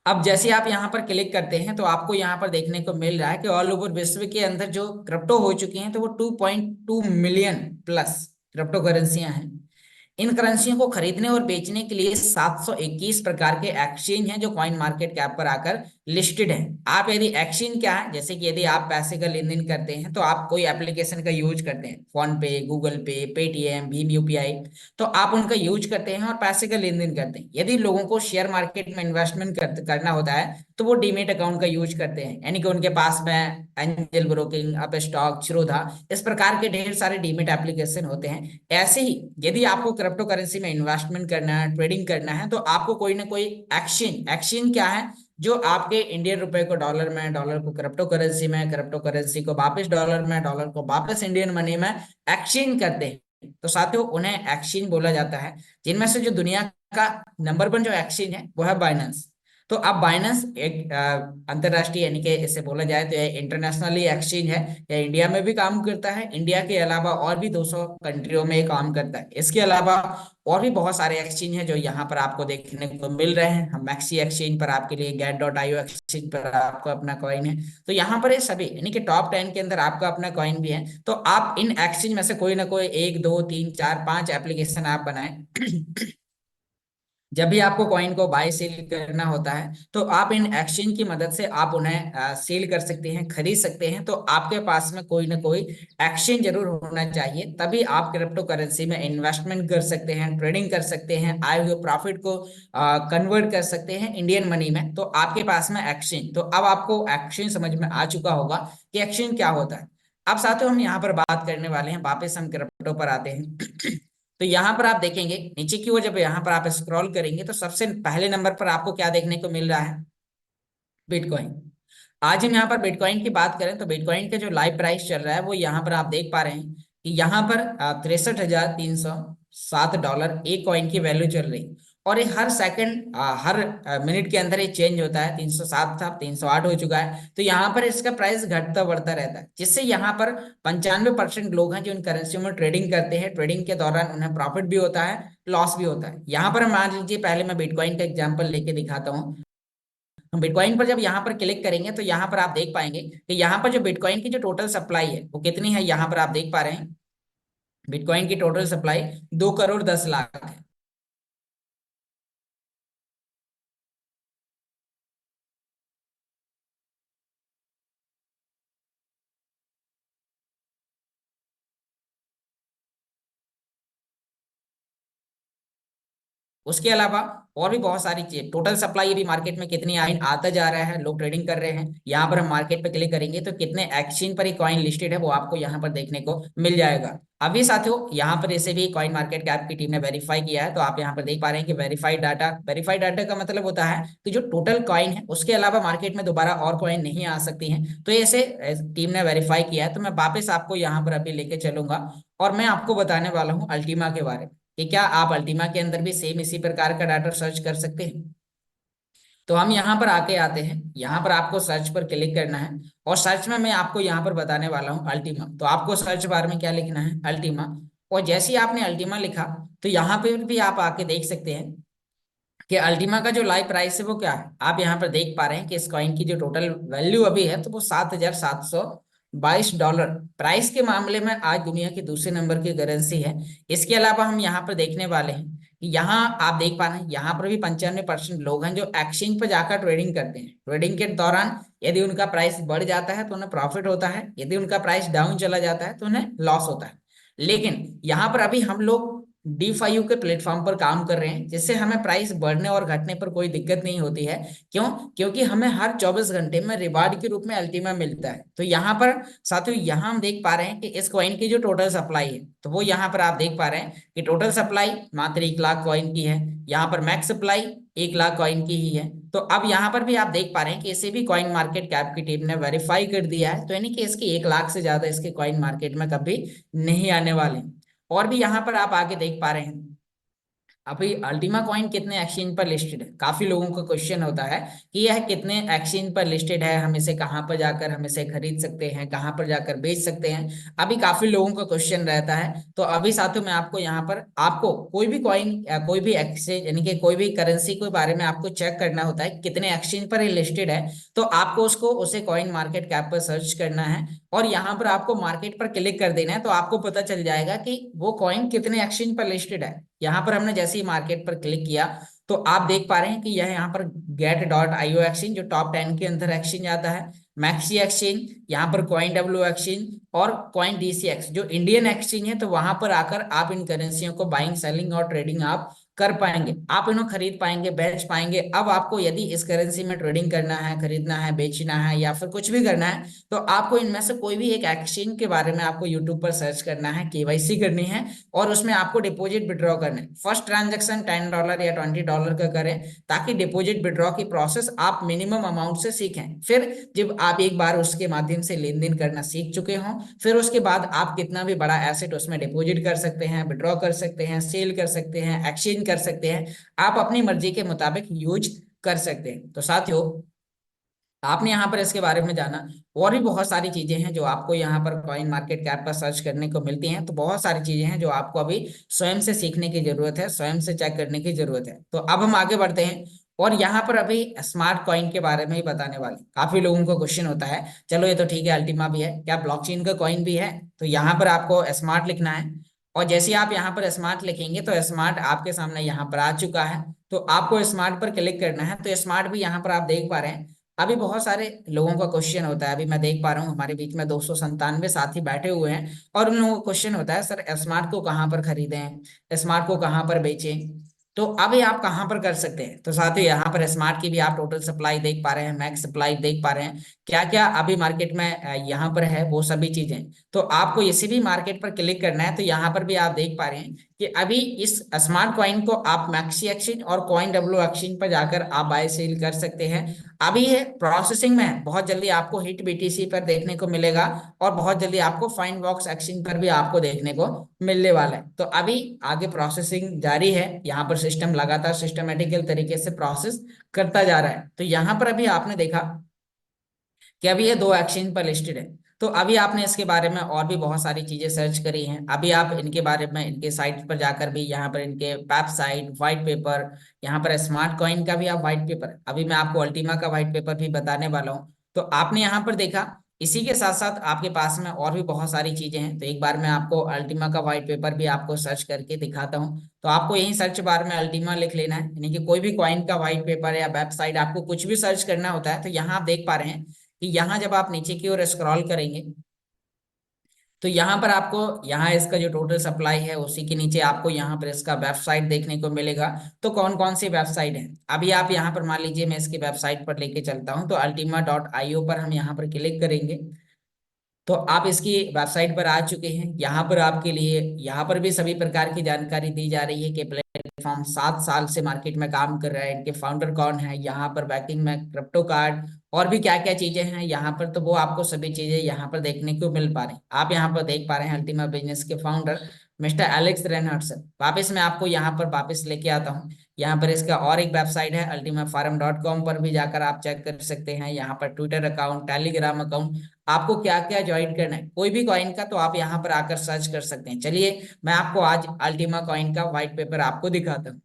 अब जैसे आप यहाँ पर क्लिक करते हैं तो आपको यहाँ पर देखने को मिल रहा है कि ऑल ओवर विश्व के अंदर जो क्रिप्टो हो चुकी हैं तो वो 2.2 मिलियन प्लस क्रिप्टो करेंसियां हैं। इन करेंसियों को खरीदने और बेचने के लिए 721 प्रकार के एक्सचेंज हैं जो कॉइन मार्केट कैप पर आकर लिस्टेड हैं। आप यदि एक्सचेंज क्या है, जैसे कि यदि आप पैसे का लेन देन करते हैं तो आप कोई एप्लीकेशन का यूज करते हैं, फोन पे, गूगल पे, पेटीएम, भीम यूपीआई, तो आप उनका यूज करते हैं और पैसे का लेन देन करते हैं। यदि लोगों को शेयर मार्केट में इन्वेस्टमेंट करना होता है तो वो डीमेट अकाउंट का यूज करते हैं, यानी कि उनके पास में एंजल ब्रोकिंग, अप स्टॉक, छिरोधा, इस प्रकार के ढेर सारे डीमेट एप्लीकेशन होते हैं। ऐसे ही यदि आपको क्रिप्टो करेंसी में इन्वेस्टमेंट करना है, ट्रेडिंग करना है, तो आपको कोई ना कोई एक्सचेंज, एक्सचेंज क्या है, जो आपके इंडियन रुपए को डॉलर में, डॉलर को क्रिप्टो करेंसी में, क्रिप्टो करेंसी को वापस डॉलर में, डॉलर को वापस इंडियन मनी में एक्सचेंज करते हैं। तो साथियों उन्हें एक्सचेंज बोला जाता है। जिनमें से जो दुनिया का नंबर 1 जो एक्सचेंज है वो है बाइनेंस। तो अब बाइनेंस एक अंतरराष्ट्रीय, यानी कि इसे बोला जाए तो ये इंटरनेशनली एक्सचेंज है। यह इंडिया में भी काम करता है, इंडिया के अलावा और भी 200 कंट्रियों में ये काम करता है। इसके अलावा और भी बहुत सारे एक्सचेंज हैं जो यहाँ पर आपको देखने को मिल रहे हैं। हम मैक्सी एक्सचेंज पर आपके लिए, गेट.io एक्सचेंज पर आपको अपना कॉइन है। तो यहाँ पर ये सभी, यानी कि टॉप 10 के अंदर आपका अपना कॉइन भी है। तो आप इन एक्सचेंज में से कोई ना कोई 1, 2, 3, 4, 5 एप्लीकेशन आप बनाएं। जब भी आपको कॉइन को बाय सेल करना होता है तो आप इन एक्सचेंज की मदद से आप उन्हें सेल कर सकते हैं, खरीद सकते हैं। तो आपके पास में कोई ना कोई एक्सचेंज जरूर होना चाहिए, तभी आप क्रिप्टो करेंसी में इन्वेस्टमेंट कर सकते हैं, ट्रेडिंग कर सकते हैं, आए हुए प्रॉफिट को कन्वर्ट कर सकते हैं इंडियन मनी में। तो आपके पास में एक्सचेंज, तो अब आपको एक्सचेंज समझ में आ चुका होगा कि एक्सचेंज क्या होता है। अब साथियों हम यहाँ पर बात करने वाले हैं, वापस हम क्रिप्टो पर आते हैं। तो यहाँ पर आप देखेंगे नीचे की ओर, जब यहाँ पर आप स्क्रॉल करेंगे तो सबसे पहले नंबर पर आपको क्या देखने को मिल रहा है, बिटकॉइन। आज हम यहाँ पर बिटकॉइन की बात करें तो बिटकॉइन का जो लाइव प्राइस चल रहा है वो यहाँ पर आप देख पा रहे हैं कि यहाँ पर 63,307 डॉलर एक कॉइन की वैल्यू चल रही। और ये हर सेकंड, हर मिनट के अंदर ये चेंज होता है। 307 था, 308 हो चुका है। तो यहाँ पर इसका प्राइस घटता बढ़ता रहता है, जिससे यहाँ पर 95% लोग हैं जो इन करेंसियों में ट्रेडिंग करते हैं। ट्रेडिंग के दौरान उन्हें प्रॉफिट भी होता है, लॉस भी होता है। यहाँ पर मान लीजिए, पहले मैं बिटकॉइन का एग्जाम्पल लेके दिखाता हूँ। हम बिटकॉइन पर जब यहाँ पर क्लिक करेंगे तो यहाँ पर आप देख पाएंगे कि यहाँ पर जो बिटकॉइन की जो टोटल सप्लाई है वो कितनी है, यहाँ पर आप देख पा रहे हैं बिटकॉइन की टोटल सप्लाई 2,10,00,000 है। उसके अलावा और भी बहुत सारी चीज, टोटल सप्लाई अभी मार्केट में कितनी आई आता जा रहा है, लोग ट्रेडिंग कर रहे हैं। यहाँ पर हम मार्केट पे क्लिक करेंगे तो कितने एक्सचेंज पर ये कॉइन लिस्टेड है वो आपको यहाँ पर देखने को मिल जाएगा। अभी साथियों यहाँ पर इसे भी कॉइन मार्केट कैप की टीम ने वेरीफाई किया है। तो आप यहाँ पर देख पा रहे हैं कि वेरीफाइड डाटा का मतलब होता है कि जो टोटल कॉइन है उसके अलावा मार्केट में दोबारा और कॉइन नहीं आ सकती हैं। तो ऐसे टीम ने वेरीफाई किया है। तो मैं वापस आपको यहाँ पर अभी लेके चलूंगा और मैं आपको बताने वाला हूँ अल्टीमा के बारे में कि क्या आप अल्टीमा के अंदर भी सेम इसी प्रकार का डाटा सर्च कर सकते हैं। तो हम यहाँ पर आके आते हैं, यहाँ पर आपको सर्च पर क्लिक करना है और सर्च में मैं आपको यहाँ पर बताने वाला हूँ अल्टीमा। तो आपको सर्च बार में क्या लिखना है, अल्टीमा। और जैसे ही आपने अल्टीमा लिखा तो यहाँ पर भी आप आके देख सकते हैं कि अल्टीमा का जो लाइव प्राइस है वो क्या है। आप यहाँ पर देख पा रहे हैं कि इस कॉइन की जो टोटल वैल्यू अभी है तो वो 7,722 डॉलर प्राइस के मामले में आज दुनिया की दूसरे नंबर की करेंसी है। इसके अलावा हम यहाँ पर देखने वाले हैं कि यहाँ आप देख पा रहे हैं, यहाँ पर भी 95% लोग हैं जो एक्सचेंज पर जाकर ट्रेडिंग करते हैं। ट्रेडिंग के दौरान यदि उनका प्राइस बढ़ जाता है तो उन्हें प्रॉफिट होता है, यदि उनका प्राइस डाउन चला जाता है तो उन्हें लॉस होता है। लेकिन यहाँ पर अभी हम लोग D5U के प्लेटफॉर्म पर काम कर रहे हैं, जिससे हमें प्राइस बढ़ने और घटने पर कोई दिक्कत नहीं होती है। क्यों? क्योंकि हमें हर 24 घंटे में रिवार्ड के रूप में अल्टीमा मिलता है। तो यहाँ पर साथियों, यहाँ हम देख पा रहे हैं कि इस कॉइन की जो टोटल सप्लाई है, तो वो यहाँ पर आप देख पा रहे हैं कि टोटल सप्लाई मात्र 1 लाख कॉइन की है। यहाँ पर मैक्स सप्लाई 1 लाख कॉइन की ही है। तो अब यहाँ पर भी आप देख पा रहे हैं कि इसे भी कॉइन मार्केट कैप की टीम ने वेरीफाई कर दिया है, तो यानी कि इसकी 1 लाख से ज्यादा इसके कॉइन मार्केट में कभी नहीं आने वाले। और भी यहाँ पर आप आगे देख पा रहे हैं, अभी अल्टीमा कॉइन कितने एक्सचेंज पर लिस्टेड है। काफी लोगों का क्वेश्चन होता है कि यह कितने एक्सचेंज पर लिस्टेड है, हम इसे कहाँ पर जाकर हम इसे खरीद सकते हैं, कहाँ पर जाकर बेच सकते हैं। अभी काफी लोगों का क्वेश्चन रहता है। तो अभी साथियों, मैं आपको यहाँ पर आपको कोई भी कॉइन या कोई भी एक्सचेंज यानी कि कोई भी करेंसी के बारे में आपको चेक करना होता है कितने एक्सचेंज पर ये लिस्टेड है, तो आपको उसको उसे कॉइन मार्केट कैप पर सर्च करना है और यहाँ पर आपको मार्केट पर क्लिक कर देना है। तो आपको पता चल जाएगा कि वो कॉइन कितने एक्सचेंज पर लिस्टेड है। यहाँ पर हमने जैसे ही मार्केट पर क्लिक किया, तो आप देख पा रहे हैं कि यह यहाँ पर get.io एक्सचेंज जो टॉप 10 के अंदर एक्सचेंज आता है, मैक्सी एक्सचेंज, यहाँ पर कॉइन डब्ल्यू एक्सचेंज और कॉइन DCX जो इंडियन एक्सचेंज है। तो वहां पर आकर आप इन करेंसियों को बाइंग सेलिंग और ट्रेडिंग आप कर पाएंगे, आप इन्हें खरीद पाएंगे, बेच पाएंगे। अब आपको यदि इस करेंसी में ट्रेडिंग करना है, खरीदना है, बेचना है या फिर कुछ भी करना है, तो आपको इनमें से कोई भी एक एक्सचेंज के बारे में आपको यूट्यूब पर सर्च करना है, KYC करनी है और उसमें आपको डिपॉजिट विड्रॉ करना है। फर्स्ट ट्रांजेक्शन $10 या $20 का करें, ताकि डिपॉजिट विड्रॉ की प्रोसेस आप मिनिमम अमाउंट से सीखें। फिर जब आप एक बार उसके माध्यम से लेन देन करना सीख चुके हों, फिर उसके बाद आप कितना भी बड़ा एसेट उसमें डिपॉजिट कर सकते हैं, विड्रॉ कर सकते हैं, सेल कर सकते हैं, एक्सचेंज कर सकते हैं, आप अपनी मर्जी के मुताबिक यूज कर सकते हैं। तो साथियों, आपने यहाँ पर इसके बारे में जाना। और भी बहुत सारी चीजें हैं जो आपको यहाँ पर कॉइन मार्केट कैप पर सर्च करने को मिलती हैं। तो बहुत सारी चीजें हैं जो आपको अभी स्वयं से सीखने की जरूरत है, स्वयं से चेक करने की जरूरत है। तो अब हम आगे बढ़ते हैं और यहाँ पर अभी स्मार्ट कॉइन के बारे में ही बताने वाले। काफी लोगों को क्वेश्चन होता है, चलो ये तो ठीक है, अल्टीमा भी है, क्या ब्लॉकचेन का कॉइन भी है? तो यहाँ पर आपको स्मार्ट लिखना है और जैसे ही आप यहाँ पर स्मार्ट लिखेंगे तो स्मार्ट आपके सामने यहाँ पर आ चुका है। तो आपको स्मार्ट पर क्लिक करना है। तो स्मार्ट भी यहाँ पर आप देख पा रहे हैं। अभी बहुत सारे लोगों का क्वेश्चन होता है, अभी मैं देख पा रहा हूँ हमारे बीच में 297 साथी बैठे हुए हैं और उन लोगों का क्वेश्चन होता है, सर स्मार्ट को कहाँ पर खरीदें, स्मार्ट को कहाँ पर बेचें। तो अभी आप कहाँ पर कर सकते हैं? तो साथ ही यहाँ पर स्मार्ट की भी आप टोटल सप्लाई देख पा रहे हैं, मैक्स सप्लाई देख पा रहे हैं, क्या क्या अभी मार्केट में यहाँ पर है वो सभी चीजें। तो आपको इसी भी मार्केट पर क्लिक करना है। तो यहाँ पर भी आप देख पा रहे हैं कि अभी इस स्मार्ट कॉइन को आप मैक्सी एक्सचेंज और कॉइन डब्ल्यू एक्सचेंज पर जाकर आप बाय सेल कर सकते हैं। अभी ये प्रोसेसिंग में है, बहुत जल्दी आपको हिट BTC पर देखने को मिलेगा और बहुत जल्दी आपको फाइन बॉक्स एक्सचेंज पर भी आपको देखने को मिलने वाला है। तो अभी आगे प्रोसेसिंग जारी है, यहाँ पर सिस्टम लगातार सिस्टमेटिकल तरीके से प्रोसेस करता जा रहा है। तो यहाँ पर अभी आपने देखा कि अभी ये 2 एक्सचेंज पर लिस्टेड है। तो अभी आपने इसके बारे में और भी बहुत सारी चीजें सर्च करी हैं। अभी आप इनके बारे में इनके साइट पर जाकर भी, यहाँ पर इनके वेबसाइट व्हाइट पेपर, यहाँ पर स्मार्ट कॉइन का भी आप व्हाइट पेपर, अभी मैं आपको अल्टीमा का व्हाइट पेपर भी बताने वाला हूँ। तो आपने यहाँ पर देखा, इसी के साथ साथ आपके पास में और भी बहुत सारी चीजें हैं। तो एक बार मैं आपको अल्टीमा का व्हाइट पेपर भी आपको सर्च करके दिखाता हूँ। तो आपको यही सर्च बार में अल्टीमा लिख लेना है, यानी कि कोई भी कॉइन का व्हाइट पेपर या वेबसाइट आपको कुछ भी सर्च करना होता है। तो यहाँ आप देख पा रहे हैं कि यहाँ जब आप नीचे की ओर स्क्रॉल करेंगे, तो यहाँ पर आपको यहाँ इसका जो टोटल सप्लाई है उसी के नीचे आपको यहाँ पर इसका वेबसाइट देखने को मिलेगा। तो कौन कौन सी वेबसाइट है, अभी आप यहाँ पर मान लीजिए मैं इसकी वेबसाइट पर लेके चलता हूँ। तो ultima.io पर हम यहाँ पर क्लिक करेंगे, तो आप इसकी वेबसाइट पर आ चुके हैं। यहाँ पर आपके लिए यहाँ पर भी सभी प्रकार की जानकारी दी जा रही है कि प्लेटफॉर्म 7 साल से मार्केट में काम कर रहा है, इनके फाउंडर कौन है, यहाँ पर बैकिंग में क्रिप्टो कार्ड और भी क्या क्या चीजें हैं यहाँ पर। तो वो आपको सभी चीजें यहाँ पर देखने को मिल पा रही हैं। आप यहाँ पर देख पा रहे हैं अल्टीमा बिजनेस के founder mister Alex Reinhard sir. वापस मैं आपको यहाँ पर वापस लेके आता हूँ। यहाँ पर इसका और एक वेबसाइट है ultimafarm.com, पर भी जाकर आप चेक कर सकते हैं। यहाँ पर ट्विटर अकाउंट, टेलीग्राम अकाउंट, आपको क्या क्या ज्वाइन करना है कोई भी कॉइन का, तो आप यहाँ पर आकर सर्च कर सकते हैं। चलिए मैं आपको आज अल्टीमा कॉइन का व्हाइट पेपर आपको दिखाता हूँ।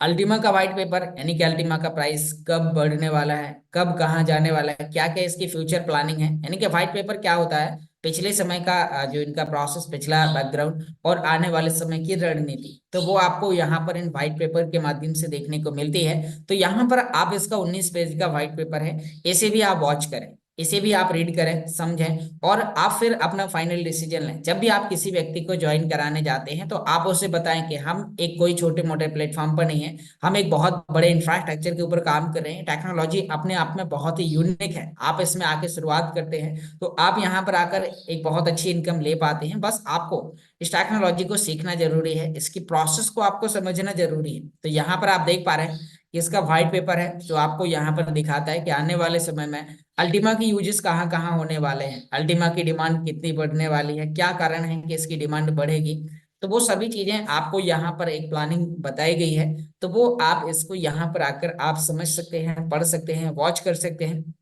अल्टीमा का व्हाइट पेपर यानी कि अल्टीमा का प्राइस कब बढ़ने वाला है, कब कहाँ जाने वाला है, क्या क्या इसकी फ्यूचर प्लानिंग है। यानी कि व्हाइट पेपर क्या होता है, पिछले समय का जो इनका प्रोसेस, पिछला बैकग्राउंड और आने वाले समय की रणनीति, तो वो आपको यहाँ पर इन व्हाइट पेपर के माध्यम से देखने को मिलती है। तो यहाँ पर आप इसका 19 पेज का व्हाइट पेपर है, इसे भी आप वॉच करें। इसे भी आप रीड करें, समझें, और आप फिर अपना फाइनल डिसीजन लें। जब भी आप किसी व्यक्ति को ज्वाइन कराने जाते हैं तो आप उसे बताएं कि हम एक कोई छोटे मोटे प्लेटफॉर्म पर नहीं है, हम एक बहुत बड़े इंफ्रास्ट्रक्चर के ऊपर काम कर रहे हैं। टेक्नोलॉजी अपने आप में बहुत ही यूनिक है, आप इसमें आके शुरुआत करते हैं तो आप यहाँ पर आकर एक बहुत अच्छी इनकम ले पाते हैं। बस आपको इस टेक्नोलॉजी को सीखना जरूरी है, इसकी प्रोसेस को आपको समझना जरूरी है। तो यहाँ पर आप देख पा रहे हैं कि इसका व्हाइट पेपर है जो आपको यहाँ पर दिखाता है कि आने वाले समय में अल्टीमा की यूजेस कहाँ कहाँ होने वाले हैं, अल्टीमा की डिमांड कितनी बढ़ने वाली है, क्या कारण है कि इसकी डिमांड बढ़ेगी। तो वो सभी चीजें आपको यहाँ पर एक प्लानिंग बताई गई है, तो वो आप इसको यहाँ पर आकर आप समझ सकते हैं, पढ़ सकते हैं, वॉच कर सकते हैं।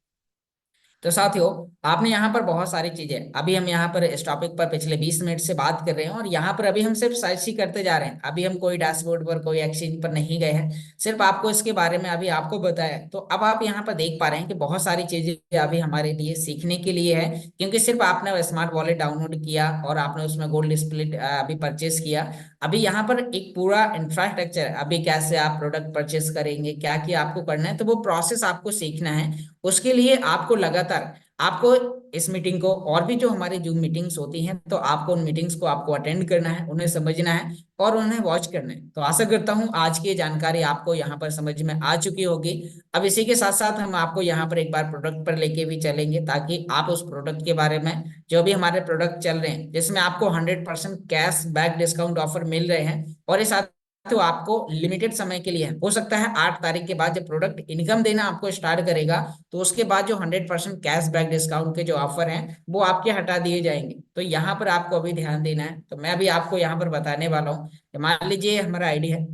तो साथियों, आपने यहाँ पर बहुत सारी चीजें, अभी हम यहाँ पर इस टॉपिक पर पिछले 20 मिनट से बात कर रहे हैं और यहाँ पर अभी हम सिर्फ सर्च ही करते जा रहे हैं। अभी हम कोई डैशबोर्ड पर, कोई एक्सचेंज पर नहीं गए हैं, सिर्फ आपको इसके बारे में अभी आपको बताया। तो अब आप यहाँ पर देख पा रहे हैं कि बहुत सारी चीजें अभी हमारे लिए सीखने के लिए है, क्योंकि सिर्फ आपने स्मार्ट वॉलेट डाउनलोड किया और आपने उसमें गोल्ड स्प्लिट अभी परचेस किया। अभी यहाँ पर एक पूरा इंफ्रास्ट्रक्चर, अभी कैसे आप प्रोडक्ट परचेस करेंगे, क्या क्या आपको करना है, तो वो प्रोसेस आपको सीखना है। उसके लिए आपको लगातार, आपको इस मीटिंग को और भी जो हमारी जूम मीटिंग्स होती हैं, तो आपको उन मीटिंग्स को आपको अटेंड करना है, उन्हें समझना है और उन्हें वॉच करना है। तो आशा करता हूं आज की ये जानकारी आपको यहाँ पर समझ में आ चुकी होगी। अब इसी के साथ साथ हम आपको यहाँ पर एक बार प्रोडक्ट पर लेके भी चलेंगे, ताकि आप उस प्रोडक्ट के बारे में, जो भी हमारे प्रोडक्ट चल रहे हैं जिसमें आपको 100% कैश बैक डिस्काउंट ऑफर मिल रहे हैं, और इस तो आपको लिमिटेड समय के लिए है, हो सकता है 8 तारीख के बाद जब प्रोडक्ट इनकम देना आपको स्टार्ट करेगा, तो उसके बाद जो 100% कैश बैक डिस्काउंट के जो ऑफर हैं वो आपके हटा दिए जाएंगे। तो यहाँ पर आपको अभी ध्यान देना है। तो मैं अभी आपको यहाँ पर बताने वाला हूँ कि मान लीजिए हमारा आईडी है।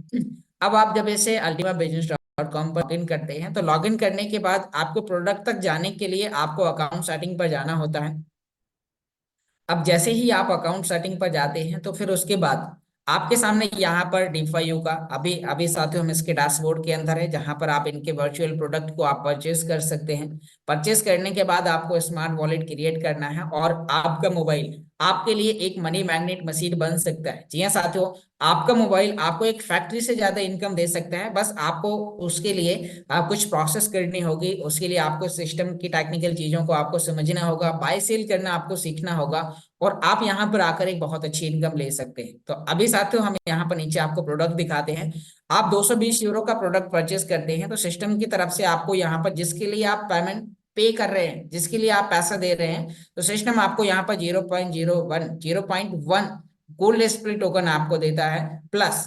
अब आप जब इसे ultimabusiness.com पर लॉगिन करते हैं, तो लॉगिन करने के बाद आपको प्रोडक्ट तक जाने के लिए आपको अकाउंट सेटिंग पर जाना होता है। अब जैसे ही आप अकाउंट सेटिंग पर जाते हैं, तो फिर उसके बाद आपके सामने यहाँ पर DeFi का, अभी अभी साथियों हम इसके डैशबोर्ड के अंदर है, जहां पर आप इनके वर्चुअल प्रोडक्ट को आप परचेज कर सकते हैं। परचेज करने के बाद आपको स्मार्ट वॉलेट क्रिएट करना है और आपका मोबाइल आपके लिए एक मनी मैग्नेट मशीन बन सकता है। जी हाँ साथियों, आपका मोबाइल आपको एक फैक्ट्री से ज्यादा इनकम दे सकता है। बस आपको उसके लिए कुछ प्रोसेस करनी होगी, उसके लिए आपको सिस्टम की टेक्निकल चीजों को आपको समझना होगा, बाय सेल करना आपको सीखना होगा, और आप यहाँ पर आकर एक बहुत अच्छी इनकम ले सकते हैं। तो अभी साथियों हम यहाँ पर नीचे आपको प्रोडक्ट दिखाते हैं। आप 220 यूरो का प्रोडक्ट परचेस करते हैं, तो सिस्टम की तरफ से आपको यहाँ पर जिसके लिए आप पेमेंट पे कर रहे हैं, जिसके लिए आप पैसा दे रहे हैं, तो सिस्टम आपको यहाँ पर 0.01 गोल्ड स्प्लिट टोकन आपको देता है, plus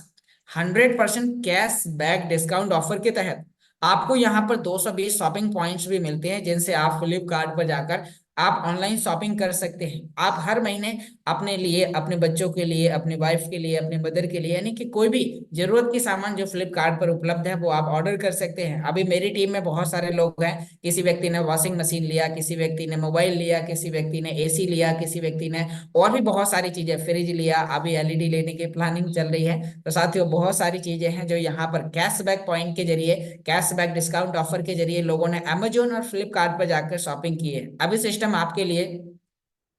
100% cash back discount offer के तहत आपको यहाँ पर 220 शॉपिंग पॉइंट्स भी मिलते हैं, जिनसे आप फ्लिपकार्ट पर जाकर आप ऑनलाइन शॉपिंग कर सकते हैं। आप हर महीने अपने लिए, अपने बच्चों के लिए, अपनी वाइफ के लिए, अपने मदर के लिए, यानी कि कोई भी जरूरत की सामान जो फ्लिपकार्ट पर उपलब्ध है वो आप ऑर्डर कर सकते हैं। अभी मेरी टीम में बहुत सारे लोग हैं, किसी व्यक्ति ने वॉशिंग मशीन लिया, किसी व्यक्ति ने मोबाइल लिया, किसी व्यक्ति ने AC लिया, किसी व्यक्ति ने और भी बहुत सारी चीजें, फ्रिज लिया, अभी LED लेने की प्लानिंग चल रही है। तो साथियों बहुत सारी चीजें हैं जो यहाँ पर कैशबैक पॉइंट के जरिए, कैशबैक डिस्काउंट ऑफर के जरिए लोगों ने अमेजोन और फ्लिपकार्ट पर जाकर शॉपिंग की है। अभी सिस्टम आपके लिए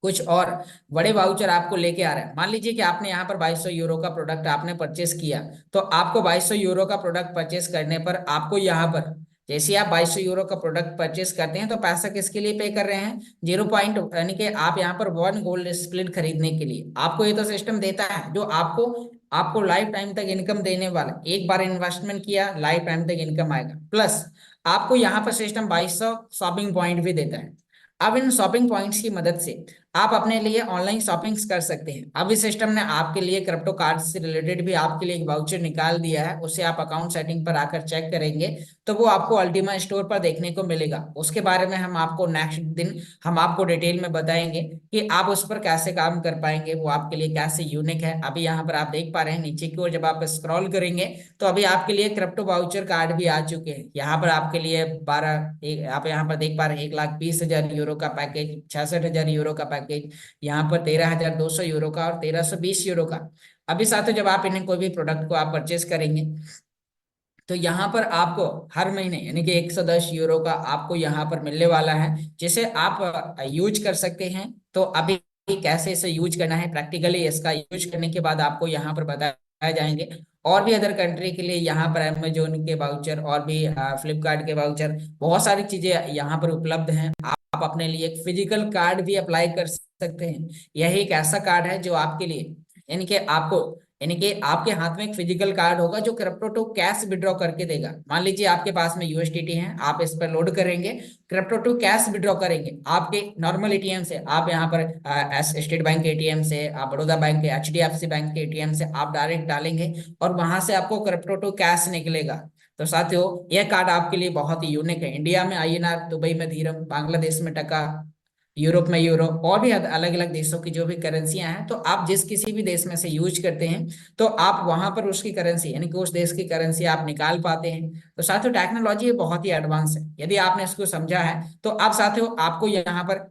कुछ और बड़े वाउचर आपको लेके आ रहा है। मान लीजिए कि आपने यहाँ पर 2200 यूरो का प्रोडक्ट आपने परचेस किया, तो आपको 2200 यूरो का प्रोडक्ट परचेस करने पर आपको यहाँ पर, जैसे ही आप 2200 यूरो का प्रोडक्ट परचेस करते हैं, तो पैसा किसके लिए पे कर रहे हैं, 0 पॉइंट, यानी कि आप यहाँ पर 1 गोल्ड स्प्लिट खरीदने के लिए आपको ये तो सिस्टम देता है, जो आपको आपको लाइफ टाइम तक इनकम देने वाला। एक बार इन्वेस्टमेंट किया, लाइफ टाइम तक इनकम आएगा, प्लस आपको यहाँ पर सिस्टम 2200 शॉपिंग पॉइंट भी देता है। अब इन शॉपिंग पॉइंट्स की मदद से आप अपने लिए ऑनलाइन शॉपिंग्स कर सकते हैं। अब इस सिस्टम ने आपके लिए क्रिप्टो कार्ड से रिलेटेड भी आपके लिए एक वाउचर निकाल दिया है, उसे आप अकाउंट सेटिंग पर आकर चेक करेंगे तो वो आपको अल्टीमा स्टोर पर देखने को मिलेगा। उसके बारे में हम आपको नेक्स्ट दिन हम आपको डिटेल में बताएंगे कि आप उस पर कैसे काम कर पाएंगे, वो आपके लिए कैसे यूनिक है। अभी यहाँ पर आप देख पा रहे हैं नीचे की ओर जब आप स्क्रॉल करेंगे, तो अभी आपके लिए क्रिप्टो वाउचर कार्ड भी आ चुके हैं। यहाँ पर आपके लिए आप यहाँ पर देख पा रहे हैं 1,20,000 यूरो का पैकेज, 66,000 यूरो का पैकेज, यहाँ पर 13,200 यूरो का और 1,320 यूरो का। अभी साथियों जब आप इन्हें कोई भी प्रोडक्ट को आप परचेस करेंगे, तो यहाँ पर आपको हर महीने यानी कि 110 यूरो का आपको यहाँ पर मिलने वाला है, जिसे आप यूज कर सकते हैं। तो अभी कैसे इसे यूज करना है प्रैक्टिकली, इसका यूज करने के बाद आपको यहाँ पर बताया जाएंगे। और भी अदर कंट्री के लिए यहाँ पर अमेजोन के वाउचर और भी फ्लिपकार्ट के वाउचर, बहुत सारी चीजें यहाँ पर उपलब्ध हैं। आप अपने लिए एक फिजिकल कार्ड भी अप्लाई कर सकते हैं। यही एक ऐसा कार्ड है जो आपके लिए, यानी कि आपको, यानी कि आपके हाथ में एक फिजिकल कार्ड होगा जो क्रिप्टो टू कैश विड्रॉ करके देगा। मान लीजिए आपके पास में यूएसडीटी है, आप इस पर लोड करेंगे, क्रिप्टो टू कैश विड्रॉ करेंगे आपके नॉर्मल एटीएम से। आप यहाँ पर स्टेट बैंक के एटीएम से, आप बड़ौदा बैंक के, एचडीएफसी बैंक के एटीएम से आप डायरेक्ट डालेंगे और वहां से आपको क्रिप्टो टू कैश निकलेगा। तो साथियों, यह कार्ड आपके लिए बहुत ही यूनिक है। इंडिया में आईएनआर, दुबई में धीरम, बांग्लादेश में टका, यूरोप में यूरो, और भी अलग अलग देशों की जो भी करेंसियां हैं, तो आप जिस किसी भी देश में से यूज करते हैं तो आप वहां पर उसकी करेंसी, यानी कि उस देश की करेंसी आप निकाल पाते हैं। तो साथियों, टेक्नोलॉजी बहुत ही एडवांस है। यदि आपने इसको समझा है तो आप साथियों, आपको यहाँ पर,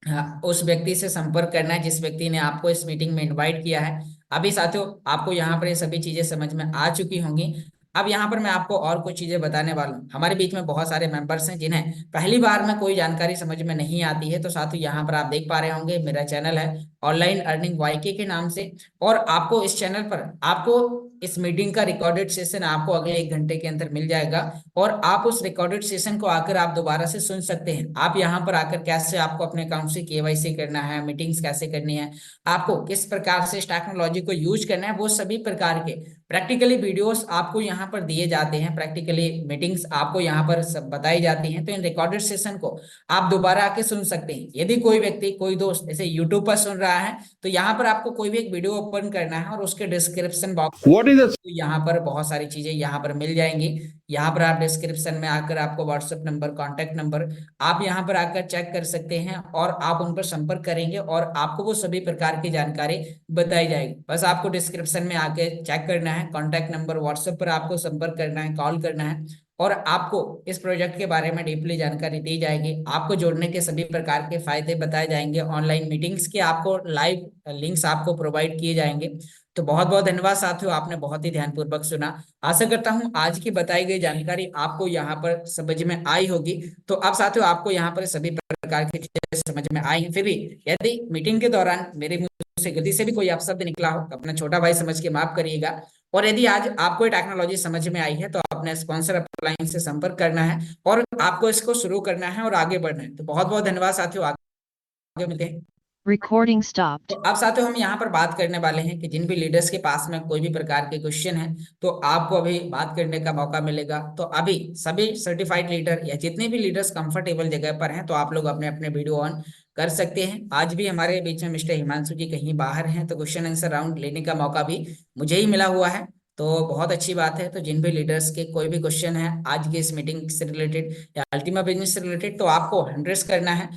हाँ, उस व्यक्ति से संपर्क करना है जिस व्यक्ति ने आपको इस मीटिंग में इनवाइट किया है। अभी साथियों, आपको यहाँ पर ये सभी चीजें समझ में आ चुकी होंगी। अब यहाँ पर मैं आपको और कुछ चीजें बताने वाला हूँ। हमारे बीच में बहुत सारे मेंबर्स हैं जिन्हें पहली बार में कोई जानकारी समझ में नहीं आती है। तो साथियों, यहाँ पर आप देख पा रहे होंगे मेरा चैनल है ऑनलाइन अर्निंग वाईके के नाम से। और आपको इस चैनल पर आपको इस मीटिंग का रिकॉर्डेड सेशन आपको अगले 1 घंटे के अंदर मिल जाएगा। और आप उस रिकॉर्डेड सेशन को आकर आप दोबारा से सुन सकते हैं। आप यहाँ पर आकर कैसे आपको अपने अकाउंट से केवाईसी करना है, मीटिंग्स कैसे करनी है, आपको किस प्रकार से इस टेक्नोलॉजी को यूज करना है, वो सभी प्रकार के प्रैक्टिकली वीडियोस आपको यहाँ पर दिए जाते हैं। प्रैक्टिकली मीटिंग्स आपको यहाँ पर सब बताई जाती हैं। तो इन रिकॉर्डेड सेशन को आप दोबारा आके सुन सकते हैं। यदि कोई व्यक्ति, कोई दोस्त जैसे यूट्यूब पर सुन रहा है, तो यहाँ पर आपको कोई भी एक वीडियो ओपन करना है और उसके डिस्क्रिप्शन बॉक्स, व्हाट इज तो यहाँ पर बहुत सारी चीजें यहाँ पर मिल जाएंगी। यहाँ पर आप डिस्क्रिप्शन में आकर आपको व्हाट्सएप नंबर, कॉन्टैक्ट नंबर, आप यहाँ पर आकर चेक कर सकते हैं और आप उन पर संपर्क करेंगे और आपको वो सभी प्रकार की जानकारी बताई जाएगी। बस आपको डिस्क्रिप्शन में आके चेक करना है, कॉन्टैक्ट नंबर, व्हाट्सएप पर आपको संपर्क करना है, कॉल करना है, और आपको इस प्रोजेक्ट के बारे में डीपली जानकारी दी जाएगी। आपको जोड़ने के सभी प्रकार के फायदे बताए जाएंगे। ऑनलाइन मीटिंग्स के आपको लाइव लिंक्स आपको प्रोवाइड किए जाएंगे। तो बहुत बहुत धन्यवाद साथियों, आपने बहुत ही ध्यानपूर्वक सुना। आशा करता हूं आज की बताई गई जानकारी आपको यहाँ पर समझ में आई होगी। तो अब साथियों, आपको यहाँ पर सभी प्रकार की चीजें समझ में आई हैं। फिर भी यदि मीटिंग के दौरान मेरे मुंह से गलती से भी कोई अपशब्द निकला हो, तो अपना छोटा भाई समझ के माफ करिएगा। और यदि आज आपको ये टेक्नोलॉजी समझ में आई है तो अपने स्पॉन्सर अपलाइन से संपर्क करना है और आपको इसको शुरू करना है और आगे बढ़ना है। तो बहुत बहुत धन्यवाद साथियों, आगे मिलते हैं। Recording तो stopped. अब साथियों, हम यहाँ पर बात करने वाले हैं कि जिन भी लीडर्स के पास में कोई भी प्रकार के क्वेश्चन है, तो आपको अभी बात करने का मौका मिलेगा। तो अभी सभी सर्टिफाइड लीडर या जितने भी लीडर्स कंफर्टेबल जगह पर हैं, तो आप लोग अपने अपने वीडियो ऑन कर सकते हैं। आज भी हमारे बीच में मिस्टर हिमांशु जी कहीं बाहर हैं, तो क्वेश्चन आंसर राउंड लेने का मौका भी मुझे ही मिला हुआ है। तो बहुत अच्छी बात है। तो जिन भी लीडर्स के कोई भी क्वेश्चन है आज की इस मीटिंग से रिलेटेड या अल्टीमा बिजनेस से रिलेटेड, तो आपको 100 करना है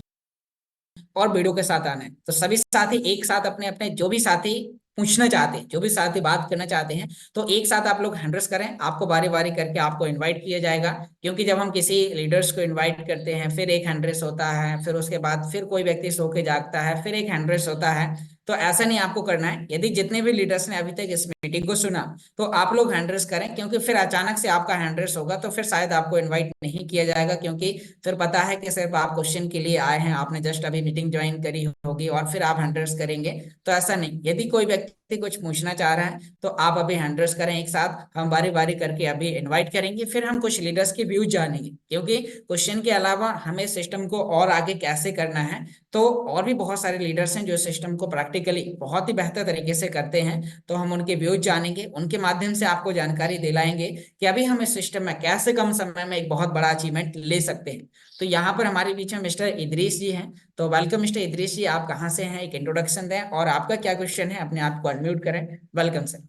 और वीडियो के साथ आना है। तो सभी साथी एक साथ अपने अपने जो भी साथी पूछना चाहते हैं, जो भी साथी बात करना चाहते हैं, तो एक साथ आप लोग 100 करें। आपको बारी बारी करके आपको इनवाइट किया जाएगा। क्योंकि जब हम किसी लीडर्स को इनवाइट करते हैं, फिर एक 100 होता है, फिर उसके बाद फिर कोई व्यक्ति सो के जागता है, फिर एक 100 होता है। तो ऐसा नहीं आपको करना है। यदि जितने भी लीडर्स ने अभी तक इस मीटिंग को सुना, तो आप लोग 100 करें। क्योंकि फिर अचानक से आपका 100 होगा तो फिर शायद आपको इनवाइट नहीं किया जाएगा। क्योंकि फिर पता है कि सिर्फ आप क्वेश्चन के लिए आए हैं, आपने जस्ट अभी मीटिंग ज्वाइन करी होगी और फिर आप 100 करेंगे। तो ऐसा नहीं। यदि कोई व्यक्ति कुछ पूछना चाह रहा है तो आप अभी 100 करें एक साथ। हम बारी बारी करके अभी इनवाइट करेंगे, फिर हम कुछ लीडर्स के व्यूज जानेंगे। क्योंकि क्वेश्चन के अलावा हमें सिस्टम को और आगे कैसे करना है, तो और भी बहुत सारे लीडर्स हैं जो सिस्टम को प्रैक्टिकली बहुत ही बेहतर तरीके से करते हैं। तो हम उनके व्यूज जानेंगे, उनके माध्यम से आपको जानकारी दिलाएंगे कि अभी हम इस सिस्टम में कैसे कम समय में एक बहुत बड़ा अचीवमेंट ले सकते हैं। तो यहाँ पर हमारे बीच में मिस्टर इदरीस जी हैं। तो वेलकम मिस्टर इदरीस जी, आप कहाँ से हैं, एक इंट्रोडक्शन दें और आपका क्या क्वेश्चन है, अपने आप को अनम्यूट करें। Welcome sir.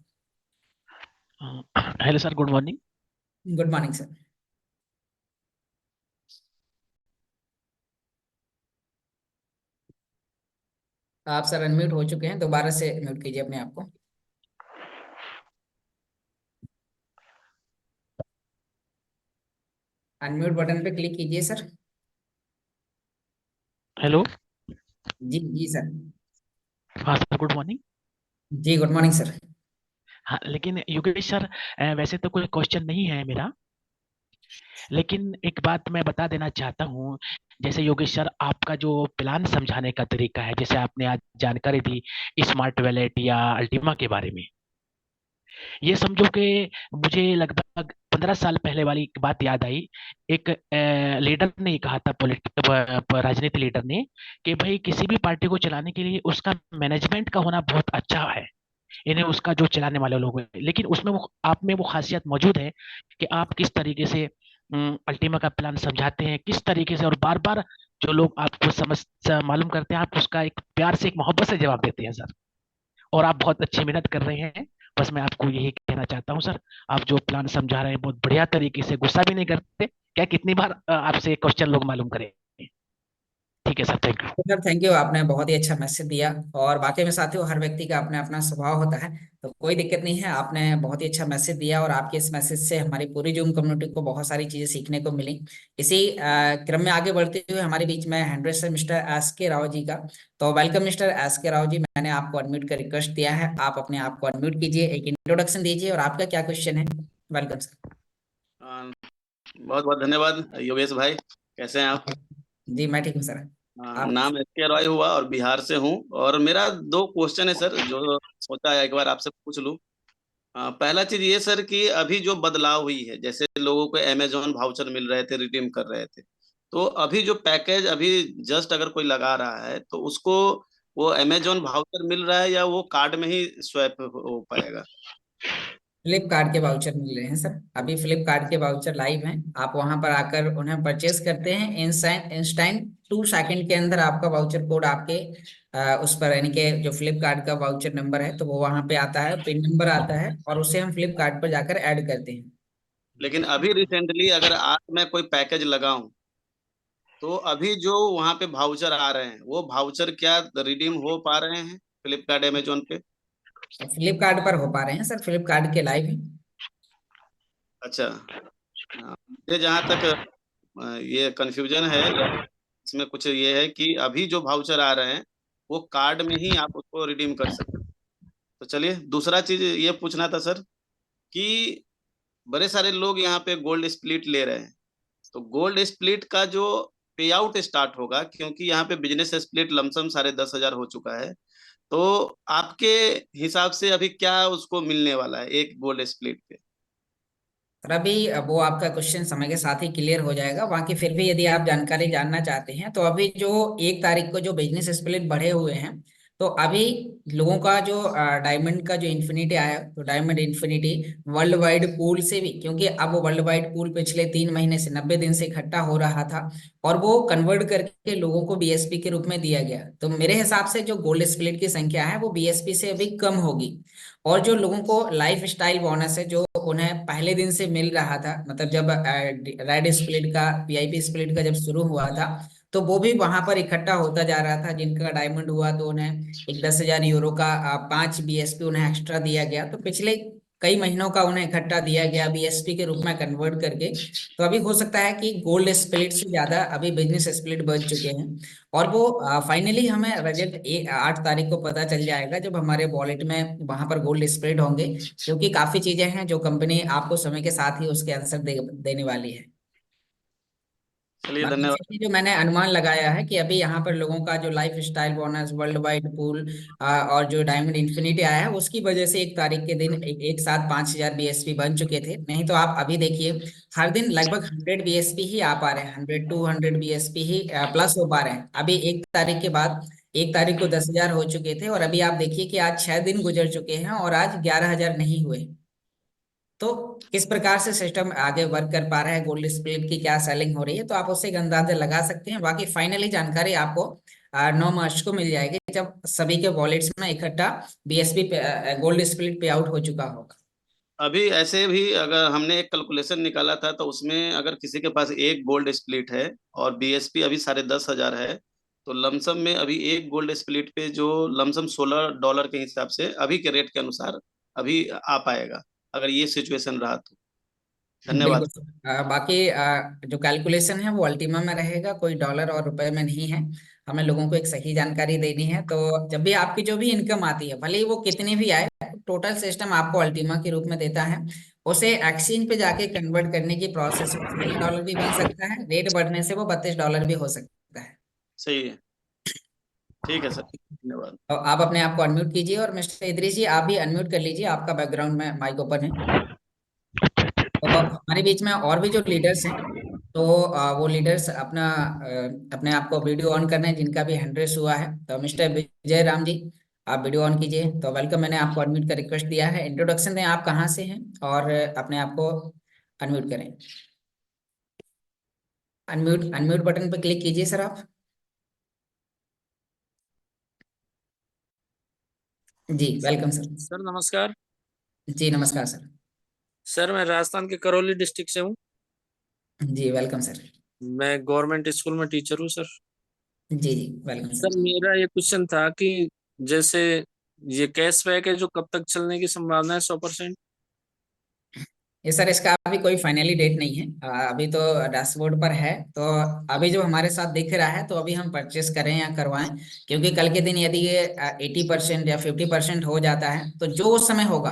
Hello sir, good morning. Good morning sir. आप सर अनम्यूट हो चुके हैं, दोबारा से म्यूट कीजिए अपने आप को। अनम्यूट बटन पे क्लिक कीजिए सर। हेलो। जी जी सर। हाँ सर, गुड मॉर्निंग। जी गुड मॉर्निंग सर। हाँ लेकिन योगेश सर, वैसे तो कोई क्वेश्चन नहीं है मेरा, लेकिन एक बात मैं बता देना चाहता हूँ। जैसे योगेश सर, आपका जो प्लान समझाने का तरीका है, जैसे आपने आज जानकारी दी स्मार्ट वैलेट या अल्टीमा के बारे में, ये समझो कि मुझे लगभग 15 साल पहले वाली एक बात याद आई। एक लीडर ने ये कहा था, राजनीति लीडर ने, कि भाई किसी भी पार्टी को चलाने के लिए उसका मैनेजमेंट का होना बहुत अच्छा है। इन्हें उसका जो चलाने वाले लोग हैं, लेकिन उसमें वो आप में वो खासियत मौजूद है कि आप किस तरीके से अल्टीमा का प्लान समझाते हैं, किस तरीके से, और बार बार जो लोग आपको मालूम करते हैं, आप उसका एक प्यार से, एक मोहब्बत से जवाब देते हैं सर। और आप बहुत अच्छी मेहनत कर रहे हैं। बस मैं आपको यही कहना चाहता हूँ सर, आप जो प्लान समझा रहे हैं बहुत बढ़िया तरीके से, गुस्सा भी नहीं करते। क्या कितनी बार आपसे क्वेश्चन लोग मालूम करें। ठीक है sir, thank you. Sir thank you, आपने बहुत ही अच्छा मैसेज दिया। और वाकई में साथियों, हर व्यक्ति का अपना अपना स्वभाव होता है, तो कोई दिक्कत नहीं है। आपने बहुत ही अच्छा मैसेज दिया और आपके इस मैसेज से हमारी पूरी जूम कम्युनिटी को बहुत सारी चीजें सीखने को मिली। इसी क्रम में आगे बढ़ते हुए हमारे बीच में हैंड रेस है मिस्टर एस के राव जी का। तो वेलकम मिस्टर एस के राव जी, मैंने आपको अनम्यूट का रिक्वेस्ट दिया है, आप अपने आप को अनम्यूट कीजिए, एक इंट्रोडक्शन दीजिए और आपका क्या क्वेश्चन है। Welcome sir. बहुत बहुत धन्यवाद योगेश भाई, कैसे हैं आप? जी मैं ठीक हूँ सर। आप। नाम एस के रॉय हुआ और बिहार से हूँ। और मेरा दो क्वेश्चन है सर, जो सोचा है एक बार आपसे पूछ लूँ। पहला चीज ये सर कि अभी जो बदलाव हुई है, जैसे लोगों को अमेजोन वाउचर मिल रहे थे, रिडीम कर रहे थे, तो अभी जो पैकेज अभी जस्ट अगर कोई लगा रहा है तो उसको वो अमेजोन वाउचर मिल रहा है या वो कार्ड में ही स्वैप हो पाएगा? फ्लिपकार्ट के वाउचर मिल रहे हैं सर, अभी फ्लिपकार्ट के वाउचर लाइव हैं। आप वहां पर आकर उन्हें परचेज करते हैं, इंस्टेंट इंस्टेंट 2 सेकंड के अंदर आपका वाउचर कोड आपके उस पर, यानी कि जो फ्लिपकार्ट का वाउचर नंबर है तो वो वहां पे आता है, पिन नंबर आता है, और उसे हम फ्लिपकार्ट पर जाकर ऐड करते हैं। लेकिन अभी रिसेंटली अगर आज मैं कोई पैकेज लगाऊं तो अभी जो वहां पे भाउचर आ रहे हैं वो भाउचर क्या रिडीम हो पा रहे हैं फ्लिपकार्ट अमेजोन पे? फ्लिपकार्ट पर हो पा रहे हैं सर, फ्लिपकार्ट के लाइव हैं। अच्छा। मुझे जहाँ तक ये कंफ्यूजन है, या इसमें कुछ ये है कि अभी जो भाउचर आ रहे हैं वो कार्ड में ही आप उसको रिडीम कर सकते हैं। तो चलिए, दूसरा चीज ये पूछना था सर कि बड़े सारे लोग यहाँ पे गोल्ड स्प्लिट ले रहे हैं, तो गोल्ड स्प्लिट का जो पे आउट स्टार्ट होगा, क्योंकि यहाँ पे बिजनेस स्प्लिट लमसम 10,500 हो चुका है, तो आपके हिसाब से अभी क्या उसको मिलने वाला है एक गोल्ड स्प्लिट पे? सर अभी वो आपका क्वेश्चन समय के साथ ही क्लियर हो जाएगा, बाकी फिर भी यदि आप जानकारी जानना चाहते हैं तो अभी जो 1 तारीख को जो बिजनेस स्प्लिट बढ़े हुए हैं, तो अभी लोगों का जो डायमंड का जो इन्फिनिटी आया, तो diamond infinity world wide pool से भी, क्योंकि अब वो वर्ल्ड वाइड पूल पिछले 3 महीने से 90 दिन से इकट्ठा हो रहा था, और वो कन्वर्ट करके लोगों को बीएसपी के रूप में दिया गया, तो मेरे हिसाब से जो गोल्ड स्प्लिट की संख्या है वो बीएसपी से अभी कम होगी। और जो लोगों को लाइफ स्टाइल बोनस है जो उन्हें पहले दिन से मिल रहा था, मतलब जब रेड स्प्लिट का, वीआईपी स्प्लिट का जब शुरू हुआ था, तो वो भी वहां पर इकट्ठा होता जा रहा था। जिनका डायमंड हुआ तो उन्हें एक 10,000 यूरो का 5 बीएसपी उन्हें एक्स्ट्रा दिया गया, तो पिछले कई महीनों का उन्हें इकट्ठा दिया गया बीएसपी के रूप में कन्वर्ट करके। तो अभी हो सकता है कि गोल्ड स्प्लिट से ज्यादा अभी बिजनेस स्प्लिट बढ़ चुके हैं। और वो फाइनली हमें रिजल्ट 8 तारीख को पता चल जाएगा, जब हमारे वॉलेट में वहां पर गोल्ड स्प्रेड होंगे, क्योंकि काफी चीजें हैं जो कंपनी आपको समय के साथ ही उसके आंसर देने वाली है। चलिए, बाकी धन्यवाद। फिर भी जो मैंने अनुमान लगाया है कि अभी यहाँ पर लोगों का जो life style bonus, world wide pool और जो डायमंड इन्फिनिटी आया है, उसकी वजह से 1 तारीख के दिन एक साथ 5,000 बीएसपी बन चुके थे। नहीं तो आप अभी देखिए, हर दिन लगभग 100 बीएसपी ही आ पा रहे हैं, 100 200 बीएसपी ही प्लस हो पा रहे हैं। अभी 1 तारीख के बाद 1 तारीख को 10,000 हो चुके थे, और अभी आप देखिए कि आज 6 दिन गुजर चुके हैं और आज 11,000 नहीं हुए। तो किस प्रकार से सिस्टम आगे वर्क कर पा रहा है, गोल्ड स्प्लिट की क्या सेलिंग हो रही है, तो आप उससे एक अंदाजा लगा सकते हैं। बाकी फाइनली जानकारी आपको 9 मार्च को मिल जाएगी, जब सभी के वॉलेट्स में इकट्ठा बीएसपी गोल्ड स्प्लिट पे आउट हो चुका होगा। अभी ऐसे भी अगर हमने एक कैलकुलेशन निकाला था, तो उसमें अगर किसी के पास एक गोल्ड स्प्लिट है और बीएसपी अभी 10,500 है, तो लमसम में अभी एक गोल्ड स्प्लिट पे जो लमसम $16 के हिसाब से अभी के रेट के अनुसार अभी आ पाएगा, अगर ये सिचुएशन रहा तो। धन्यवाद। बिल्कुल सर। बाकी जो कैलकुलेशन है वो अल्टीमा में रहेगा, कोई डॉलर और रुपए में नहीं है। हमें लोगों को एक सही जानकारी देनी है, तो जब भी आपकी जो भी इनकम आती है, भले ही वो कितनी भी आए, टोटल सिस्टम आपको अल्टीमा के रूप में देता है। उसे एक्सचेंज पे जाके कन्वर्ट करने की प्रोसेस में $16 भी बन सकता है, रेट बढ़ने से वो $32 भी हो सकता है। सही है। ठीक है सर, धन्यवाद। तो आप अपने आप को अनम्यूट कीजिए, और मिस्टर इदरीस जी आप भी अनम्यूट कर लीजिए, आपका बैकग्राउंड में माइक ओपन है। तो हमारे बीच में और भी जो लीडर्स हैं, तो वो लीडर्स अपने आप को वीडियो ऑन करने हैं जिनका भी हैंड रेस हुआ है। तो मिस्टर विजय राम जी, आप वीडियो ऑन कीजिए। तो वेलकम, मैंने आपको अनम्यूट का रिक्वेस्ट दिया है। इंट्रोडक्शन दें, आप कहाँ से हैं, और अपने आप को अनम्यूट करें। अनम्यूट अनम्यूट बटन पर क्लिक कीजिए सर आप। जी वेलकम सर। सर नमस्कार। जी नमस्कार सर। सर मैं राजस्थान के करौली डिस्ट्रिक्ट से हूँ। जी वेलकम सर। मैं गवर्नमेंट स्कूल में टीचर हूँ सर। जी जी वेलकम सर सर। मेरा ये क्वेश्चन था कि जैसे ये कैशबैक है जो कब तक चलने की संभावना है 100%? ये सर, इसका अभी कोई फाइनली डेट नहीं है। अभी तो डैशबोर्ड पर है। तो अभी जो हमारे साथ दिख रहा है, तो अभी हम परचेस करें या करवाएं, क्योंकि कल के दिन यदि ये 80% या 50% हो जाता है, तो जो उस समय होगा,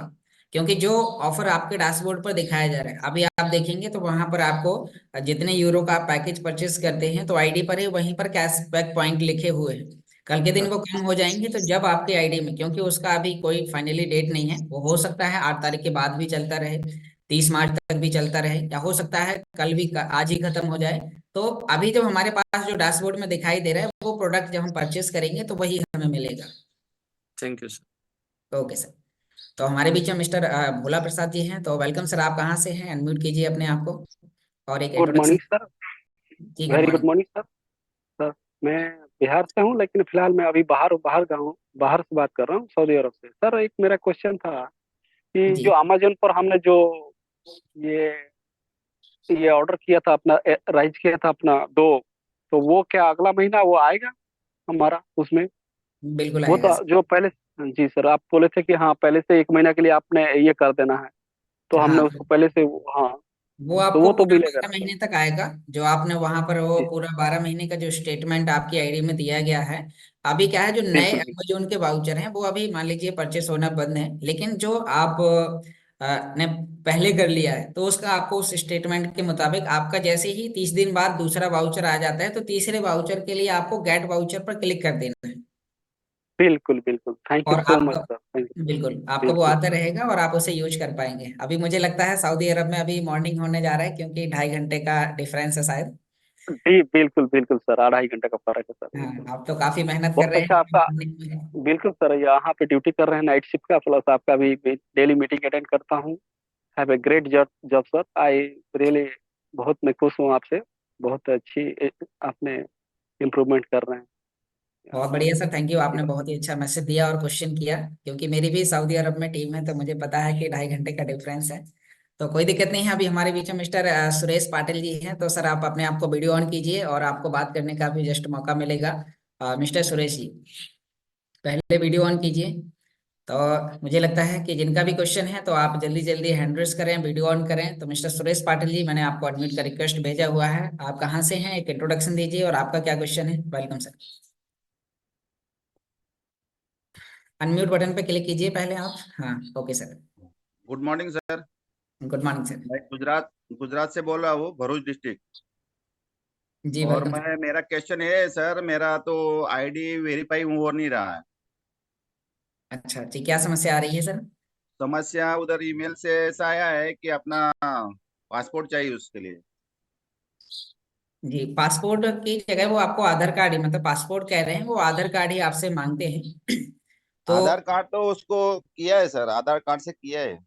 क्योंकि जो ऑफर आपके डैशबोर्ड पर दिखाया जा रहा है अभी आप देखेंगे, तो वहां पर आपको जितने यूरो का आप पैकेज परचेस करते हैं, तो आईडी पर ही वहीं पर कैशबैक पॉइंट लिखे हुए हैं। कल के दिन वो कम हो जाएंगे, तो जब आपके आईडी में, क्योंकि उसका अभी कोई फाइनली डेट नहीं है, वो हो सकता है 8 तारीख के बाद भी चलता रहे, 30 मार्च तक भी चलता रहे, या हो सकता है कल भी आज ही खत्म हो जाए। तो अभी जब हमारे पास जो डैशबोर्ड में दिखाई दे रहा है, वो प्रोडक्ट जब हम परचेस करेंगे तो वही हमें मिलेगा। Thank you sir. Okay sir. तो हमारे बीच में मिस्टर भोला प्रसाद जी हैं। तो वेलकम सर, आप कहाँ से हैं, अनम्यूट कीजिए अपने आप को और एक गुड इंट्रोडक्शन। Morning sir. जी good very good morning. Morning sir. Sir मैं बिहार से हूँ, लेकिन फिलहाल मैं अभी बाहर बाहर का हूँ, बाहर से बात कर रहा हूँ, सऊदी अरब से। सर एक मेरा क्वेश्चन था कि जो जी अमेजोन पर हमने जो ये ये ऑर्डर किया था, अपना राइज किया था अपना दो, तो वो क्या अगला महीना वो आएगा हमारा उसमें? बिल्कुल वो आएगा तो सर। जो पहले, जी सर, आप बोले थे कि हाँ पहले से एक महीना के लिए आपने ये कर देना है, तो हमने हाँ, उसको पहले से हाँ, वो तो आपको वो तो पूरा मिलेगा 12 महीने ना तक आएगा। जो आपने वहां पर वो सर? जी पूरा 12 महीने का जो स्टेटमेंट आपकी आईडी में दिया गया है। अभी क्या है, जो नए बिल्कुल बिल्कुल। अमेजोन के वाउचर हैं, वो अभी मान लीजिए परचेस होना बंद है, लेकिन जो आप ने पहले कर लिया है, तो उसका आपको उस स्टेटमेंट के मुताबिक आपका जैसे ही 30 दिन बाद दूसरा वाउचर आ जाता है, तो तीसरे वाउचर के लिए आपको गेट वाउचर पर क्लिक कर देना है। बिल्कुल बिल्कुल, थैंक यू और सो मच आपका, सर, थैंक बिल्कुल यू। आपको वो बिल्कुल आता रहेगा और आप उसे यूज कर पाएंगे। अभी मुझे लगता है सऊदी अरब में अभी मॉर्निंग होने जा रहा है, क्योंकि 2.5 घंटे का डिफरेंस है शायद। जी बिल्कुल बिल्कुल सर, 2.5 घंटे का फर्क है सर, हाँ, बिल्कुल। आप तो काफी मेहनत कर बहुत रहे अच्छा हैं आपका। morning में। बिल्कुल सर, यहाँ पे ड्यूटी कर रहे हैं नाइट शिफ्ट का, प्लस आपका भी डेली मीटिंग अटेंड करता हूँ। Have a great job job sir, I really, बहुत मैं खुश हूँ आपसे। बहुत अच्छी आपने इम्प्रूवमेंट कर रहे हैं। बहुत बढ़िया सर, थैंक यू। जी आपने सर। बहुत ही अच्छा मैसेज दिया और क्वेश्चन किया, क्योंकि मेरी भी सऊदी अरब में टीम है, तो मुझे पता है कि 2.5 घंटे का डिफरेंस है। तो कोई दिक्कत नहीं है। अभी हमारे बीच में मिस्टर सुरेश पाटिल जी हैं। तो सर आप अपने आप को वीडियो ऑन कीजिए और आपको बात करने का भी जस्ट मौका मिलेगा। मिस्टर सुरेश जी, पहले वीडियो ऑन कीजिए। तो मुझे लगता है कि जिनका भी क्वेश्चन है, तो आप जल्दी जल्दी हैंड रेस करें, वीडियो ऑन करें। तो मिस्टर सुरेश पाटिल जी, मैंने आपको एडमिट का रिक्वेस्ट भेजा हुआ है। आप कहाँ से हैं, एक इंट्रोडक्शन दीजिए और आपका क्या क्वेश्चन है। Welcome sir. अनम्यूट बटन पे क्लिक कीजिए पहले आप। हाँ, okay sir. Good morning sir. Good morning sir. मैं गुजरात गुजरात से बोल रहा हूँ, भरूच डिस्ट्रिक्ट। जी और वेलकम सर। मेरा क्वेश्चन ये है सर, मेरा तो आईडी वेरीफाई हो नहीं रहा है। अच्छा जी, क्या समस्या आ रही है सर। समस्या उधर ईमेल से ऐसा आया है कि अपना पासपोर्ट चाहिए उसके लिए। जी, पासपोर्ट की जगह वो आपको आधार कार्ड ही, मतलब पासपोर्ट कह रहे हैं, वो आधार कार्ड ही आपसे मांगते हैं। तो आधार कार्ड तो उसको किया है सर, आधार कार्ड से किया है,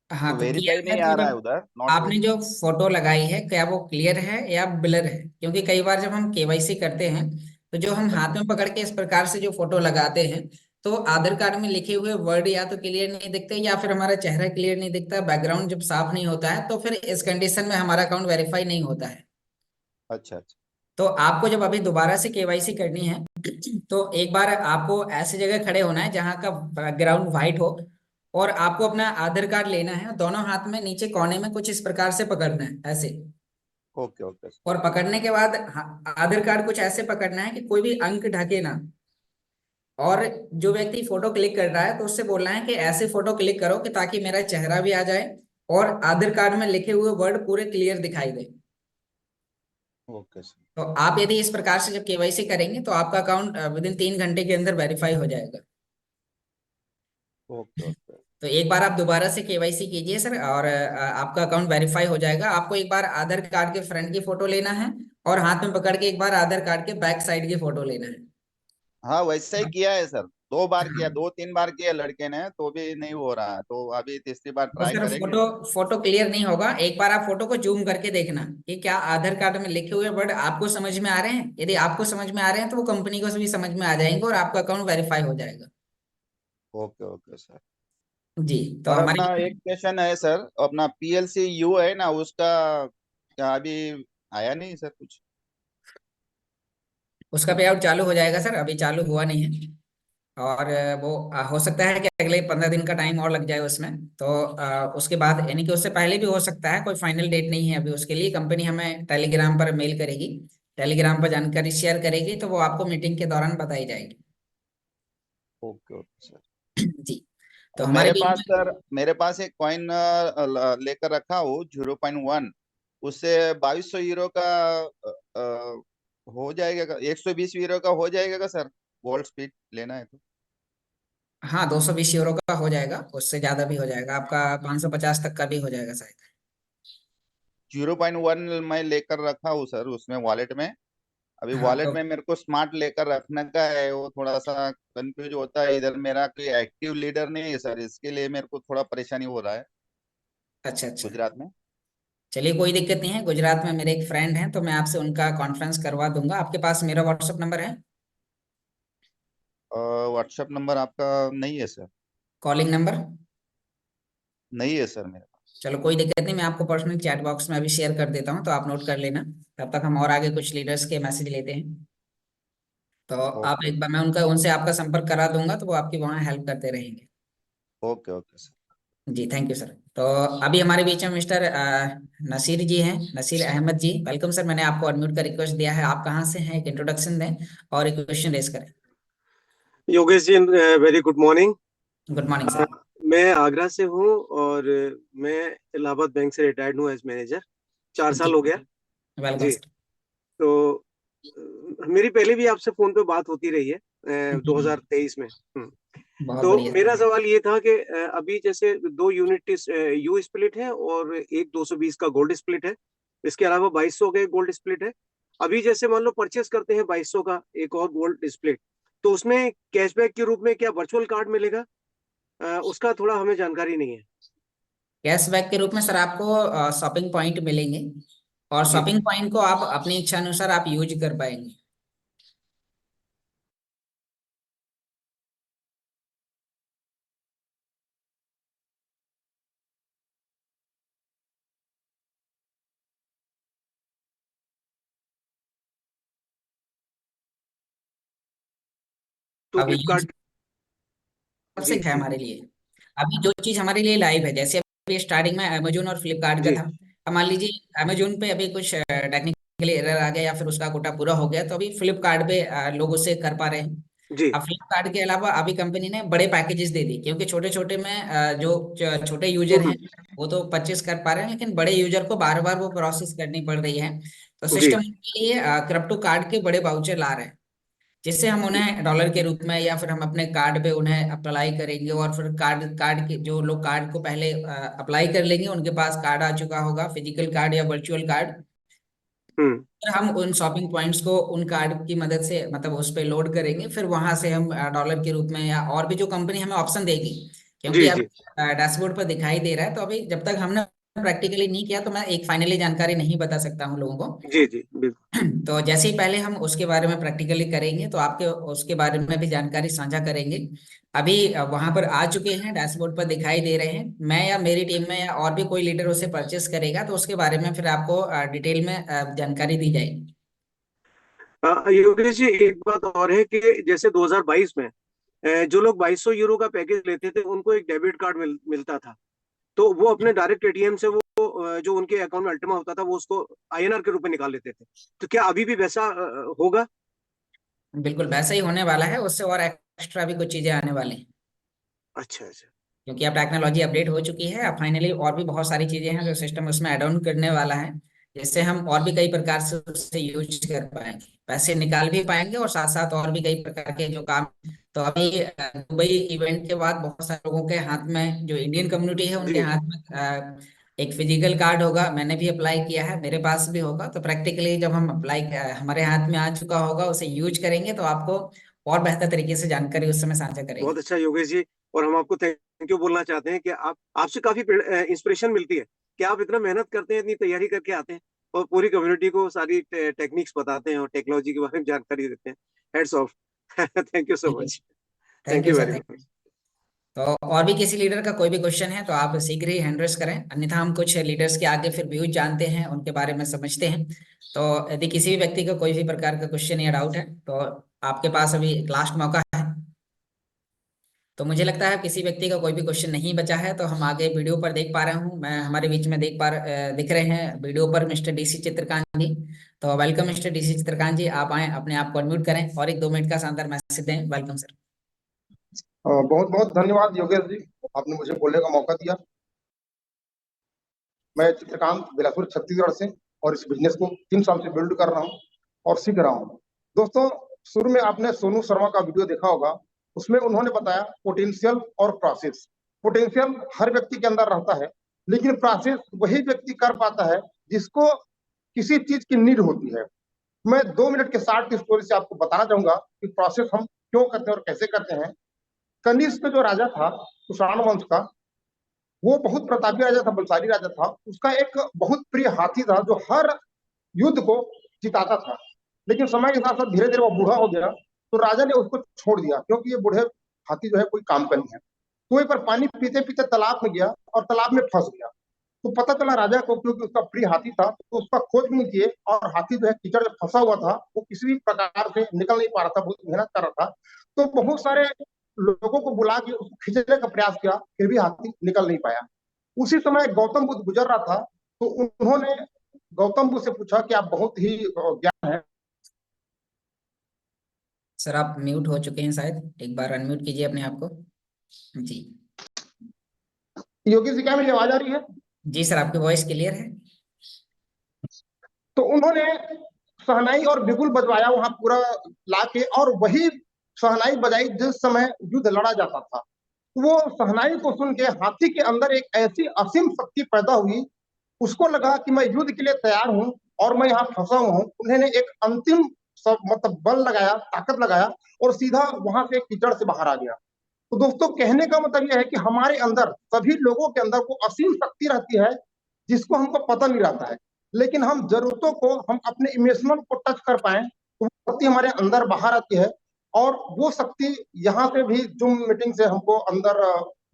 हाँ, तो तो किया वेरीफाई है, नहीं तो आ रहा है जब उधर, नॉट आपने वेरीफाई। जो फोटो लगाई है, क्या वो क्लियर है या ब्लर है, क्योंकि कई बार जब हम केवाईसी करते हैं, तो जो हम हाथ अच्छा। में पकड़ के इस प्रकार से जो फोटो लगाते हैं, तो आधार कार्ड में लिखे हुए वर्ड या तो क्लियर नहीं दिखते, या फिर हमारा चेहरा क्लियर नहीं दिखता, बैकग्राउंड जब साफ नहीं होता है, तो फिर इस कंडीशन में हमारा अकाउंट वेरीफाई नहीं होता है। अच्छा अच्छा। तो आपको जब अभी दोबारा से केवाईसी करनी है, तो एक बार आपको ऐसी जगह खड़े होना है जहां का बैकग्राउंड व्हाइट हो, और आपको अपना आधार कार्ड लेना है, दोनों हाथ में नीचे कोने में कुछ इस प्रकार से पकड़ना है, ऐसे। Okay okay sir. और पकड़ने के बाद आधार कार्ड कुछ ऐसे पकड़ना है कि कोई भी अंक ढके ना। और जो व्यक्ति फोटो क्लिक कर रहा है, तो उससे बोलना है कि ऐसे फोटो क्लिक करो कि ताकि मेरा चेहरा भी आ जाए और आधार कार्ड में लिखे हुए वर्ड पूरे क्लियर दिखाई दे। Okay sir. तो आप यदि इस प्रकार से जब केवाईसी करेंगे, तो आपका अकाउंट विद इन 3 घंटे के अंदर वेरीफाई हो जाएगा। Okay okay. तो एक बार आप दोबारा से केवाईसी कीजिए सर, और आपका अकाउंट वेरीफाई हो जाएगा। आपको एक बार आधार कार्ड के फ्रंट की फोटो लेना है, और हाथ में पकड़ के एक बार आधार कार्ड के बैक साइड की फोटो लेना है। हाँ वैसा ही किया है सर, 2 बार किया, हाँ, 2-3 बार किया लड़के ने, तो भी नहीं हो रहा है, तो अभी तीसरी बार तो ट्राई सर करेंगे। फोटो फोटो क्लियर नहीं होगा। एक बार आप फोटो को जूम करके देखना कि क्या आधार कार्ड में लिखे हुए वर्ड आपको समझ में आ रहे हैं। यदि आपको समझ में आ रहे हैं तो वो कंपनी को भी समझ में आ जाएंगे, और आपका अकाउंट वेरीफाई हो जाएगा। Okay okay sir. जी, तो और हमारे अपना एक क्वेश्चन है सर, अपना पीएलसी यू है ना, उसका क्या अभी आया नहीं सर कुछ? उसका पे आउट चालू हो जाएगा सर, अभी चालू हुआ नहीं है। और वो हो सकता है कि अगले 15 दिन का टाइम और लग जाए उसमें। तो उसके बाद, यानी कि उससे पहले भी हो सकता है, कोई फाइनल डेट नहीं है अभी उसके लिए। कंपनी हमें टेलीग्राम पर मेल करेगी, टेलीग्राम पर जानकारी शेयर करेगी, तो वो आपको मीटिंग के दौरान बताई जाएगी। Okay okay sir. जी, तो हमारे मेरे बीच पास में। सर, मेरे पास एक कॉइन लेकर रखा हूँ 0.1, उससे 2200 यूरो का हो जाएगा, 120 यूरो का हो जाएगा का सर? गोल्ड स्पीड लेना है तो। हाँ, 220 यूरो का हो जाएगा, उससे ज्यादा भी हो जाएगा आपका, 550 तक का भी हो जाएगा शायद। 0.1 मैं लेकर रखा हूँ सर उसमें, वॉलेट में। अभी हाँ, वॉलेट तो में मेरे को स्मार्ट लेकर रखने का है, वो थोड़ा सा कंफ्यूज होता है, इधर मेरा कोई एक्टिव लीडर नहीं है सर, इसके लिए मेरे को थोड़ा परेशानी हो रहा है अच्छा अच्छा। गुजरात में। चलिए, कोई दिक्कत नहीं है। गुजरात में मेरे एक फ्रेंड हैं, तो मैं आपसे उनका कॉन्फ्रेंस करवा दूंगा। आपके पास मेरा व्हाट्सअप नंबर है? व्हाट्सएप नंबर आपका नहीं है सर? Calling number? नहीं है सर मेरे पास। चलो, कोई दिक्कत नहीं, मैं आपको पर्सनल चैट बॉक्स में अभी शेयर कर देता हूँ, तो आप नोट कर लेना। तब तक हम और आगे कुछ लीडर्स के मैसेज लेते हैं। तो आप ओके एक बार, मैं उनका उनसे आपका संपर्क करा दूंगा, तो वो आपकी वहाँ हेल्प करते रहेंगे। Okay okay sir. जी, थैंक यू सर। तो अभी हमारे बीच में मिस्टर नसीर जी हैं, नसीर अहमद जी। वेलकम सर, मैंने आपको अनम्यूट का रिक्वेस्ट दिया है। आप कहाँ से हैं, एक इंट्रोडक्शन दें और एक क्वेश्चन रेज करें। Yogesh ji, very good morning. Good morning sir. मैं आगरा से हूँ और मैं इलाहाबाद बैंक से रिटायर्ड हूँ एज मैनेजर। 4 साल जी, हो गया वेलकम जी। सर। तो मेरी पहले भी आपसे फोन पे बात होती रही है जी जी, 2023 में। बहुत तो बढ़िया मेरा सर। सवाल ये था कि अभी जैसे 2 यूनिट यू स्प्लिट है और एक 220 का गोल्ड स्प्लिट है। इसके अलावा 2200 का एक गोल्ड स्प्लिट है। अभी जैसे मान लो परचेस करते हैं 2200 का एक और गोल्ड स्प्लिट, तो उसमें कैशबैक के रूप में क्या वर्चुअल कार्ड मिलेगा? उसका थोड़ा हमें जानकारी नहीं है। कैशबैक के रूप में सर आपको शॉपिंग पॉइंट मिलेंगे, और जी शॉपिंग पॉइंट को आप अपनी इच्छा अनुसार आप यूज कर पाएंगे। तो अब यूज फ्लिपकार्ट। सबसे जी है हमारे लिए। अभी जो चीज हमारे लिए लाइव है, जैसे अभी स्टार्टिंग में अमेजोन और फ्लिपकार्ट का जी था। अब मान लीजिए अमेजोन पे अभी कुछ टेक्निकली एरर आ गया, या फिर उसका कोटा पूरा हो गया, तो अभी फ्लिपकार्ट पे लोग उससे कर पा रहे हैं। जी अब फ्लिपकार्ट के अलावा अभी कंपनी ने बड़े पैकेजेस दे दी, क्योंकि छोटे छोटे में जो छोटे यूजर हैं वो तो परचेस कर पा रहे हैं, लेकिन बड़े यूजर को बार बार वो प्रोसेस करनी पड़ रही है। तो जी सिस्टम के लिए क्रिप्टो कार्ड के बड़े वाउचर ला रहे हैं, जिससे हम उन्हें डॉलर के रूप में, या फिर हम अपने कार्ड पे उन्हें अप्लाई करेंगे, और फिर कार्ड कार्ड के जो लोग कार्ड को पहले अप्लाई कर लेंगे, उनके पास कार्ड आ चुका होगा, फिजिकल कार्ड या वर्चुअल कार्ड। हम्म फिर हम उन शॉपिंग पॉइंट्स को उन कार्ड की मदद से, मतलब उस पे लोड करेंगे, फिर वहां से हम डॉलर के रूप में, या और भी जो कंपनी हमें ऑप्शन देगी। क्योंकि जी अब जी डैशबोर्ड पर दिखाई दे रहा है, तो अभी जब तक हमने प्रैक्टिकली नहीं किया, तो मैं एक फाइनली जानकारी नहीं बता सकता हूँ लोगों को। जी जी बिल्कुल। तो जैसे ही पहले हम उसके बारे में प्रैक्टिकली करेंगे, तो आपके उसके बारे में भी जानकारी साझा करेंगे। अभी वहां पर आ चुके हैं, डैशबोर्ड पर दिखाई दे रहे हैं। मैं या मेरी टीम में या और भी कोई लीडर उसे परचेस करेगा, तो उसके बारे में फिर आपको डिटेल में जानकारी दी जाएगी। योगेश जी, एक बात और है कि जैसे 2022 में जो लोग 2200 यूरो का पैकेज लेते थे उनको एक डेबिट कार्ड मिलता था। तो वो अपने डायरेक्ट एटीएम से वो जो उनके अकाउंट में अल्टीमा होता था वो उसको आईएनआर के रूप में निकाल लेते थे। तो क्या अभी भी वैसा होगा? बिल्कुल वैसा ही होने वाला है, उससे और एक्स्ट्रा भी कुछ चीजें आने वाली हैं। अच्छा अच्छा। क्योंकि अब टेक्नोलॉजी अपडेट हो चुकी है, अब फाइनली और भी बहुत सारी चीजें हैं जो सिस्टम उसमें ऐड ऑन करने वाला है, जिससे हम और भी कई प्रकार से उससे यूज कर पाएंगे। पैसे निकाल भी पाएंगे और साथ साथ और भी कई प्रकार के जो काम। तो अभी दुबई इवेंट के बाद बहुत सारे लोगों के हाथ में, जो इंडियन कम्युनिटी है उनके जी हाथ में एक फिजिकल कार्ड होगा। मैंने भी अप्लाई किया है, मेरे पास भी होगा। तो प्रैक्टिकली जब हम अप्लाई हमारे हाथ में आ चुका होगा, उसे यूज करेंगे तो आपको और बेहतर तरीके से जानकारी उस समय साझा करेंगे। बहुत अच्छा योगेश जी। और हम आपको थैंक यू बोलना चाहते हैं कि आप आपसे काफी इंस्पिरेशन मिलती है कि आप इतना मेहनत करते हैं, इतनी तैयारी करके आते हैं और पूरी कम्युनिटी को सारी टेक्निक्स बताते हैं और टेक्नोलॉजी के बारे में जानकारी देते हैं। Heads of. Thank you so much. Thank thank you you sir, very thank you. Much. तो और भी किसी लीडर का कोई भी क्वेश्चन है तो आप शीघ्र ही हैंड रेस करें, अन्यथा हम कुछ लीडर्स के आगे फिर व्यूज जानते हैं, उनके बारे में समझते हैं। तो यदि किसी भी व्यक्ति का कोई भी प्रकार का क्वेश्चन या डाउट है तो आपके पास अभी लास्ट मौका है। तो मुझे लगता है किसी व्यक्ति का कोई भी क्वेश्चन नहीं बचा है, तो हम आगे वीडियो पर देख पा रहे हूँ, मैं हमारे बीच में दिख रहे हैं वीडियो पर मिस्टर डीसी चित्रकांत जी। तो वेलकम मिस्टर डीसी चित्रकांत जी, आप आए, अपने आप को अनम्यूट करें और एक 2 मिनट का शानदार मैसेज दें। Welcome sir. बहुत बहुत धन्यवाद योगेश जी, आपने मुझे बोलने का मौका दिया। मैं चित्रकांत बिलासपुर छत्तीसगढ़ से, और इस बिजनेस को 3 साल से बिल्ड कर रहा हूँ और सीख रहा हूँ। दोस्तों, शुरू में आपने सोनू शर्मा का वीडियो देखा होगा, उसमें उन्होंने बताया पोटेंशियल और प्रोसेस। पोटेंशियल हर व्यक्ति के अंदर रहता है, लेकिन प्रोसेस वही व्यक्ति कर पाता है जिसको किसी चीज की नीड होती है। मैं 2 मिनट के शॉर्ट की स्टोरी से आपको बताना चाहूंगा कि प्रोसेस हम क्यों करते हैं और कैसे करते हैं। कनिष्क जो राजा था कुषाण वंश का, वो बहुत प्रतापी राजा था, बलशाली राजा था। उसका एक बहुत प्रिय हाथी था जो हर युद्ध को जिताता था। लेकिन समय के साथ साथ धीरे धीरे वो बूढ़ा हो गया, तो राजा ने उसको छोड़ दिया, क्योंकि ये बूढ़े हाथी जो है कोई काम का नहीं है। तो एक बार पानी पीते पीते तालाब में गया और तालाब में फंस गया। तो पता चला राजा को, क्योंकि उसका प्रिय हाथी था, तो उसका खोज नहीं किए, और हाथी जो है कीचड़ में फंसा हुआ था, वो किसी भी प्रकार से निकल नहीं पा रहा था, बहुत मेहनत कर रहा था। तो बहुत सारे लोगों को बुला के उसको खींचने का प्रयास किया, फिर भी हाथी निकल नहीं पाया। उसी समय गौतम बुद्ध गुजर रहा था, तो उन्होंने गौतम बुद्ध से पूछा कि आप बहुत ही ज्ञान है। सर आप म्यूट हो चुके हैं शायद, एक बार अनम्यूट कीजिए अपने आप को। जी योगी जी, क्या मेरी आवाज आ रही है? जी सर, आपकी वॉइस क्लियर है। तो उन्होंने शहनाई और बिगुल बजवाया वहां पूरा लाके, और वही शहनाई बजाई जिस समय युद्ध लड़ा जाता था। वो शहनाई को सुन के हाथी के अंदर एक ऐसी असीम शक्ति पैदा हुई, उसको लगा कि मैं युद्ध के लिए तैयार हूं और मैं यहाँ फंसा हुआ हूँ। उन्होंने एक अंतिम मतलब बल लगाया, ताकत लगाया, और सीधा वहां से कीचड़ से बाहर आ गया। तो दोस्तों, कहने का मतलब यह है कि हमारे अंदर, सभी लोगों के अंदर वो असीम शक्ति रहती है जिसको हमको पता नहीं रहता है। लेकिन हम जरूरतों को, हम अपने इमोशनल को टच कर पाए तो वो शक्ति हमारे अंदर बाहर आती है, और वो शक्ति यहाँ से भी जूम मीटिंग से हमको अंदर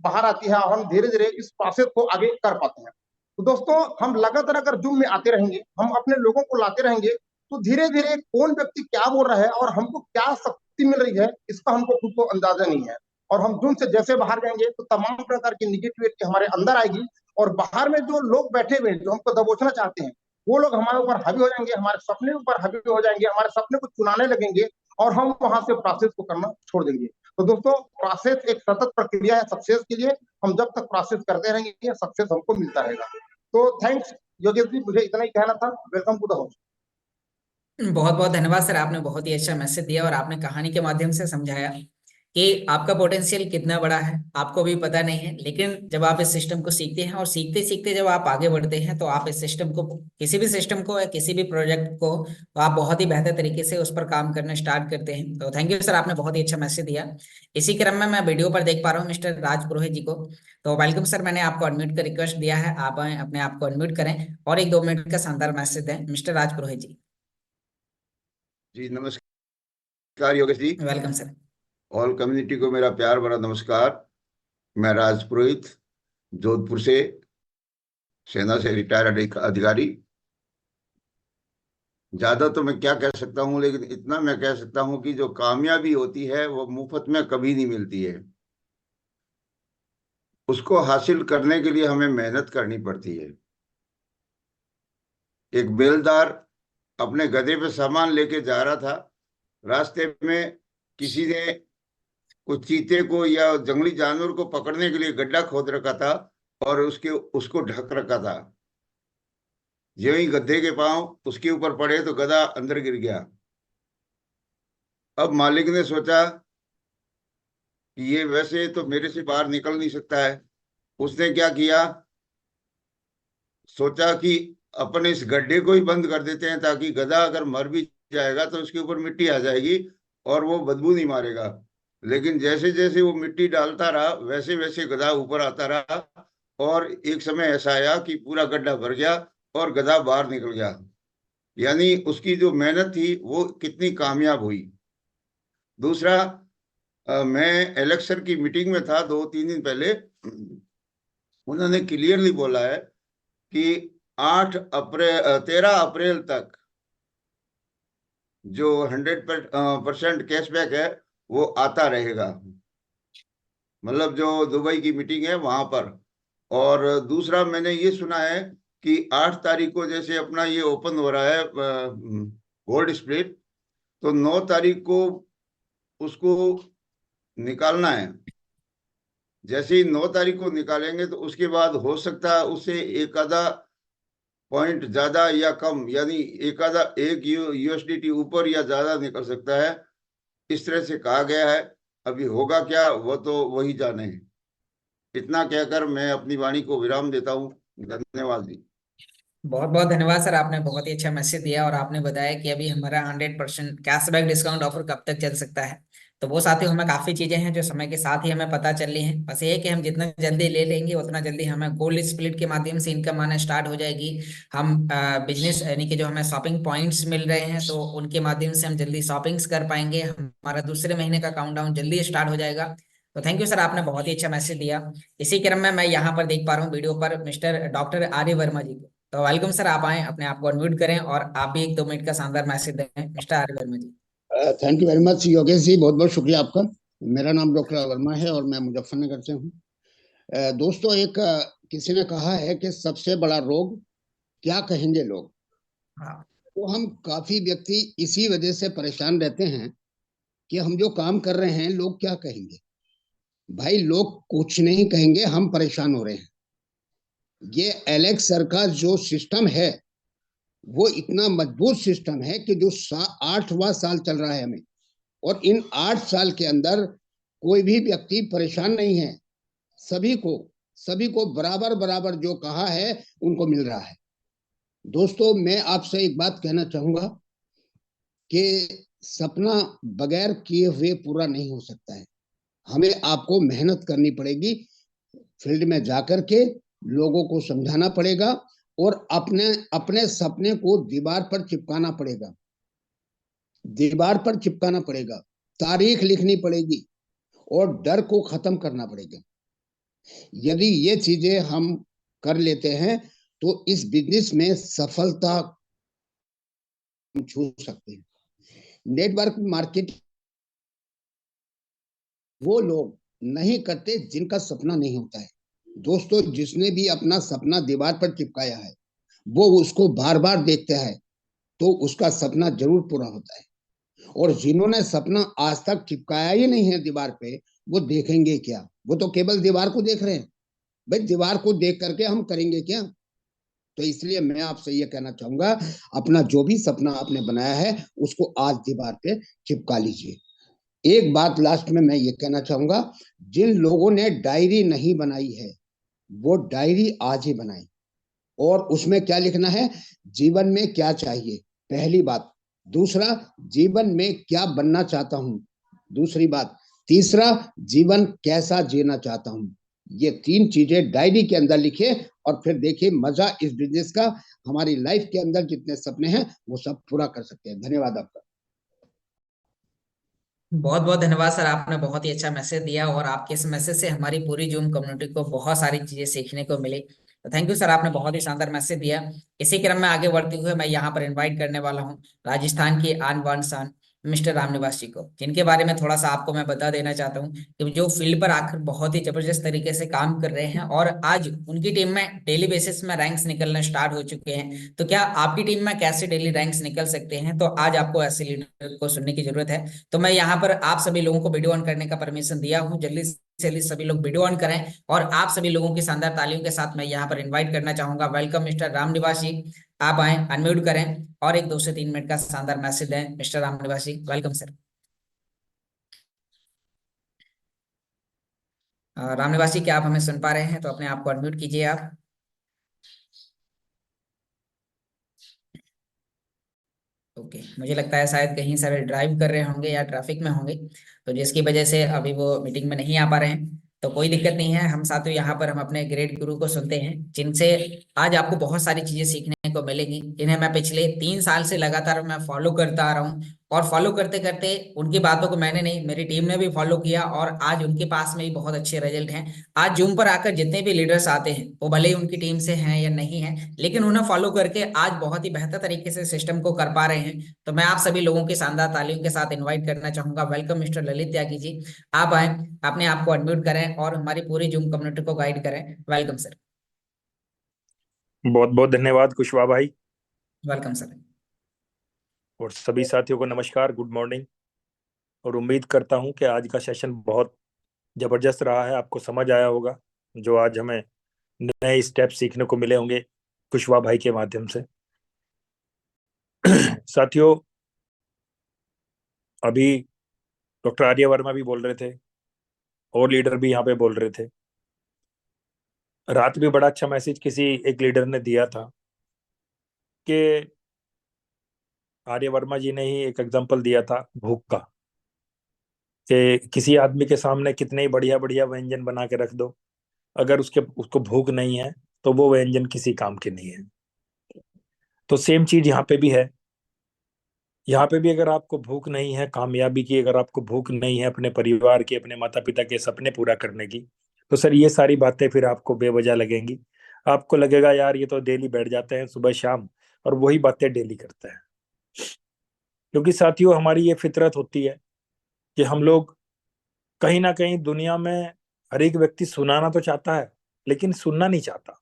बाहर आती है, और हम धीरे धीरे इस प्रोसेस को आगे कर पाते हैं। तो दोस्तों, हम लगातार अगर जूम में आते रहेंगे, हम अपने लोगों को लाते रहेंगे, तो धीरे धीरे कौन व्यक्ति क्या बोल रहा है और हमको क्या शक्ति मिल रही है, इसका हमको खुद को अंदाजा नहीं है। और हम जूम से जैसे बाहर जाएंगे तो तमाम प्रकार की निगेटिविटी हमारे अंदर आएगी, और बाहर में जो लोग बैठे हुए जो हमको दबोचना चाहते हैं, वो लोग हमारे ऊपर हावी हो जाएंगे, हमारे सपने ऊपर हावी हो जाएंगे, हमारे सपने को चुनाने लगेंगे, और हम वहां से प्रोसेस को करना छोड़ देंगे। तो दोस्तों, प्रोसेस एक सतत प्रक्रिया है सक्सेस के लिए। हम जब तक प्रोसेस करते रहेंगे, सक्सेस हमको मिलता रहेगा। तो थैंक्स योगेश जी, मुझे इतना ही कहना था। Welcome to the house. बहुत बहुत धन्यवाद सर, आपने बहुत ही अच्छा मैसेज दिया और आपने कहानी के माध्यम से समझाया कि आपका पोटेंशियल कितना बड़ा है, आपको भी पता नहीं है। लेकिन जब आप इस सिस्टम को सीखते हैं और सीखते सीखते जब आप आगे बढ़ते हैं, तो आप इस सिस्टम को, किसी भी सिस्टम को या किसी भी प्रोजेक्ट को, तो आप बहुत ही बेहतर तरीके से उस पर काम करना स्टार्ट करते हैं। तो थैंक यू सर, आपने बहुत ही अच्छा मैसेज दिया। इसी क्रम में मैं वीडियो पर देख पा रहा हूँ मिस्टर राज पुरोहित जी को। तो वेलकम सर, मैंने आपको अनम्यूट का रिक्वेस्ट दिया है, आप अपने आप को अनम्यूट करें और एक 2 मिनट का शानदार मैसेज दें। मिस्टर राज पुरोहित जी। जी नमस्कार Yogesh ji. Welcome sir. All community को मेरा प्यार भरा नमस्कार। मैं राज पुरोहित, जोधपुर से, सेना से रिटायर्ड अधिकारी। ज्यादा तो मैं क्या कह सकता हूँ, लेकिन इतना मैं कह सकता हूँ कि जो कामयाबी होती है वो मुफ्त में कभी नहीं मिलती है। उसको हासिल करने के लिए हमें मेहनत करनी पड़ती है। एक बेलदार अपने गधे पे सामान लेके जा रहा था, रास्ते में किसी ने कुछ चीते को या जंगली जानवर को पकड़ने के लिए गड्ढा खोद रखा था और उसको ढक रखा था। जो ही गधे के पांव उसके ऊपर पड़े तो गधा अंदर गिर गया। अब मालिक ने सोचा कि ये वैसे तो मेरे से बाहर निकल नहीं सकता है। उसने क्या किया, सोचा कि अपन इस गड्ढे को ही बंद कर देते हैं, ताकि गधा अगर मर भी जाएगा तो उसके ऊपर मिट्टी आ जाएगी और वो बदबू नहीं मारेगा। लेकिन जैसे जैसे वो मिट्टी डालता रहा, वैसे वैसे गधा ऊपर आता रहा, और एक समय ऐसा आया कि पूरा गड्ढा भर गया और गधा बाहर निकल गया। यानी उसकी जो मेहनत थी वो कितनी कामयाब हुई। दूसरा, मैं इलेक्शन की मीटिंग में था 2-3 दिन पहले। उन्होंने क्लियरली बोला है कि 13 अप्रैल तक जो 100% कैशबैक है वो आता रहेगा, मतलब जो दुबई की मीटिंग है वहां पर। और दूसरा, मैंने ये सुना है कि 8 तारीख को जैसे अपना ये ओपन हो रहा है गोल्ड स्प्लिट, तो 9 तारीख को उसको निकालना है। जैसे ही 9 तारीख को निकालेंगे तो उसके बाद हो सकता है उससे एक आधा पॉइंट ज्यादा या कम, यानी एक यूएसडीटी ऊपर या ज्यादा निकल सकता है, इस तरह से कहा गया है। अभी होगा क्या वो तो वही जाने। इतना कहकर मैं अपनी वाणी को विराम देता हूँ। धन्यवाद जी। बहुत बहुत धन्यवाद सर, आपने बहुत ही अच्छा मैसेज दिया और आपने बताया कि अभी हमारा 100% कैशबैक डिस्काउंट ऑफर कब तक चल सकता है। तो वो साथियों, हमें काफी चीजें हैं जो समय के साथ ही हमें पता चल रही हैं। बस ये है कि हम जितना जल्दी ले लेंगे उतना जल्दी हमें गोल्ड स्प्लिट के माध्यम से इनकम आना स्टार्ट हो जाएगी। हम बिजनेस यानी कि जो हमें शॉपिंग पॉइंट्स मिल रहे हैं तो उनके माध्यम से हम जल्दी शॉपिंग्स कर पाएंगे। हमारा दूसरे महीने का काउंटडाउन जल्दी स्टार्ट हो जाएगा। तो थैंक यू सर, आपने बहुत ही अच्छा मैसेज दिया। इसी क्रम में मैं यहाँ पर देख पा रहा हूँ वीडियो पर मिस्टर डॉक्टर आर्य वर्मा जी को। तो वेलकम सर, आप आए, अपने आप को अनम्यूट करें और आप भी 1-2 मिनट का शानदार मैसेज दें mister Arya Verma ji. Thank you very much Yogesh ji, बहुत बहुत शुक्रिया आपका। मेरा नाम डॉक्टर वर्मा है और मैं मुजफ्फरनगर से हूँ। दोस्तों, किसी ने कहा है कि सबसे बड़ा रोग क्या कहेंगे लोग। हाँ। तो हम काफी व्यक्ति इसी वजह से परेशान रहते हैं कि हम जो काम कर रहे हैं लोग क्या कहेंगे। भाई, लोग कुछ नहीं कहेंगे, हम परेशान हो रहे हैं। ये एलेक्स सर का जो सिस्टम है वो इतना मजबूत सिस्टम है कि जो 8वां साल चल रहा है हमें, और इन 8 साल के अंदर कोई भी व्यक्ति परेशान नहीं है। सभी को बराबर बराबर जो कहा है उनको मिल रहा है। दोस्तों, मैं आपसे एक बात कहना चाहूंगा कि सपना बगैर किए हुए पूरा नहीं हो सकता है। हमें आपको मेहनत करनी पड़ेगी, फील्ड में जाकर के लोगों को समझाना पड़ेगा और अपने अपने सपने को दीवार पर चिपकाना पड़ेगा, तारीख लिखनी पड़ेगी और डर को खत्म करना पड़ेगा। यदि ये चीजें हम कर लेते हैं तो इस बिजनेस में सफलता हम छू सकते हैं। नेटवर्क मार्केट वो लोग नहीं करते जिनका सपना नहीं होता है। दोस्तों, जिसने भी अपना सपना दीवार पर चिपकाया है वो उसको बार बार देखता है तो उसका सपना जरूर पूरा होता है। और जिन्होंने सपना आज तक चिपकाया ही नहीं है दीवार पे, वो देखेंगे क्या? वो तो केवल दीवार को देख रहे हैं। भाई, दीवार को देख करके हम करेंगे क्या? तो इसलिए मैं आपसे ये कहना चाहूंगा, अपना जो भी सपना आपने बनाया है उसको आज दीवार पे चिपका लीजिए। एक बात लास्ट में मैं ये कहना चाहूंगा, जिन लोगों ने डायरी नहीं बनाई है वो डायरी आज ही बनाए। और उसमें क्या लिखना है? जीवन में क्या चाहिए, पहली बात। दूसरा, जीवन में क्या बनना चाहता हूं, दूसरी बात। तीसरा, जीवन कैसा जीना चाहता हूं। ये 3 चीजें डायरी के अंदर लिखे और फिर देखिए मजा इस बिजनेस का। हमारी लाइफ के अंदर जितने सपने हैं वो सब पूरा कर सकते हैं। धन्यवाद आपका। बहुत बहुत धन्यवाद सर, आपने बहुत ही अच्छा मैसेज दिया और आपके इस मैसेज से हमारी पूरी जूम कम्युनिटी को बहुत सारी चीजें सीखने को मिली। तो थैंक यू सर, आपने बहुत ही शानदार मैसेज दिया। इसी क्रम में आगे बढ़ते हुए मैं यहाँ पर इनवाइट करने वाला हूँ राजस्थान की आन बान शान मिस्टर रामनिवास जी को, जिनके बारे में थोड़ा सा आपको मैं बता देना चाहता हूँ कि जो फील्ड पर आकर बहुत ही जबरदस्त तरीके से काम कर रहे हैं और आज उनकी टीम में डेली बेसिस में रैंक्स निकलना स्टार्ट हो चुके हैं। तो क्या आपकी टीम में कैसे डेली रैंक्स निकल सकते हैं? तो आज आपको ऐसे लीडर को सुनने की जरूरत है। तो मैं यहाँ पर आप सभी लोगों को वीडियो ऑन करने का परमिशन दिया हूँ। जल्दी से जल्दी सभी लोग वीडियो ऑन करें और आप सभी लोगों की शानदार तालियों के साथ मैं यहाँ पर इनवाइट करना चाहूंगा। वेलकम मिस्टर रामनिवास जी, आप आए, अनम्यूट करें और एक 2 से 3 मिनट का शानदार मैसेज दें। मिस्टर रामनिवास जी, वेलकम सर। राम निवासी, क्या आप हमें सुन पा रहे हैं? तो अपने आप को अनम्यूट कीजिए आप। ओके, मुझे लगता है शायद कहीं सर ड्राइव कर रहे होंगे या ट्रैफिक में होंगे, तो जिसकी वजह से अभी वो मीटिंग में नहीं आ पा रहे हैं। तो कोई दिक्कत नहीं है, हम साथियों यहाँ पर हम अपने ग्रेट गुरु को सुनते हैं, जिनसे आज आपको बहुत सारी चीजें सीखने को मिलेंगी। इन्हें मैं पिछले 3 साल से लगातार मैं फॉलो करता आ रहा हूँ, और फॉलो करते करते उनकी बातों को मैंने नहीं, मेरी टीम ने भी फॉलो किया, और आज उनके पास में भी बहुत अच्छे रिजल्ट हैं। आज जूम पर आकर जितने भी लीडर्स आते हैं, वो भले ही उनकी टीम से हैं या नहीं है, लेकिन उन्हें फॉलो करके आज बहुत ही बेहतर तरीके से सिस्टम को कर पा रहे हैं। तो मैं आप सभी लोगों की शानदार तालियों के साथ इनवाइट करना चाहूंगा। वेलकम मिस्टर ललित त्यागी जी, आप आए, अपने आप को अनम्यूट करें और हमारी पूरी जूम कम्युनिटी को गाइड करें। Welcome sir. बहुत बहुत धन्यवाद कुशवाहा भाई, वेलकम सर। और सभी साथियों को नमस्कार, गुड मॉर्निंग। और उम्मीद करता हूं कि आज का सेशन बहुत जबरदस्त रहा है, आपको समझ आया होगा। जो आज हमें नए स्टेप सीखने को मिले होंगे कुशवाहा भाई के माध्यम से। साथियों, अभी डॉक्टर आर्य वर्मा भी बोल रहे थे और लीडर भी यहाँ पे बोल रहे थे। रात भी बड़ा अच्छा मैसेज किसी एक लीडर ने दिया था कि आर्य वर्मा जी ने ही एक एग्जांपल दिया था भूख का, कि किसी आदमी के सामने कितने ही बढ़िया बढ़िया व्यंजन बना के रख दो, अगर उसको भूख नहीं है तो वो व्यंजन किसी काम के नहीं है। तो सेम चीज यहाँ पे भी है। यहाँ पे भी अगर आपको भूख नहीं है कामयाबी की, अगर आपको भूख नहीं है अपने परिवार की, अपने माता पिता के सपने पूरा करने की, तो सर ये सारी बातें फिर आपको बेवजह लगेंगी। आपको लगेगा यार ये तो डेली बैठ जाते हैं सुबह शाम और वही बातें डेली करते हैं। क्योंकि साथियों, हमारी ये फितरत होती है कि हम लोग कहीं ना कहीं दुनिया में, हर एक व्यक्ति सुनाना तो चाहता है लेकिन सुनना नहीं चाहता।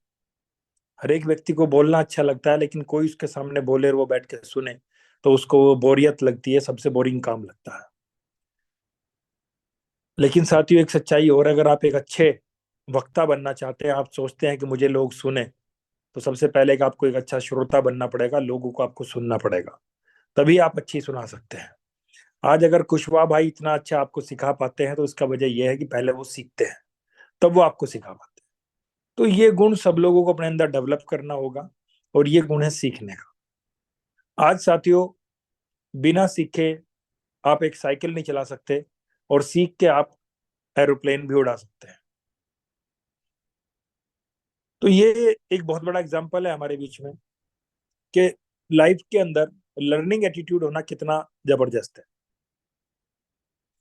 हर एक व्यक्ति को बोलना अच्छा लगता है, लेकिन कोई उसके सामने बोले और वो बैठ के सुने तो उसको वो बोरियत लगती है, सबसे बोरिंग काम लगता है। लेकिन साथियों, एक सच्चाई और, अगर आप एक अच्छे वक्ता बनना चाहते हैं, आप सोचते हैं कि मुझे लोग सुने, तो सबसे पहले कि आपको एक अच्छा श्रोता बनना पड़ेगा, लोगों को आपको सुनना पड़ेगा, तभी आप अच्छी सुना सकते हैं। आज अगर कुशवाहा भाई इतना अच्छा आपको सिखा पाते हैं तो इसका वजह यह है कि पहले वो सीखते हैं, तब वो आपको सिखा पाते हैं। तो ये गुण सब लोगों को अपने अंदर डेवलप करना होगा, और ये गुण है सीखने का। आज साथियों, बिना सीखे आप एक साइकिल नहीं चला सकते, और सीख के आप एरोप्लेन भी उड़ा सकते हैं। तो ये एक बहुत बड़ा एग्जाम्पल है हमारे बीच में कि लाइफ के अंदर लर्निंग एटीट्यूड होना कितना जबरदस्त है।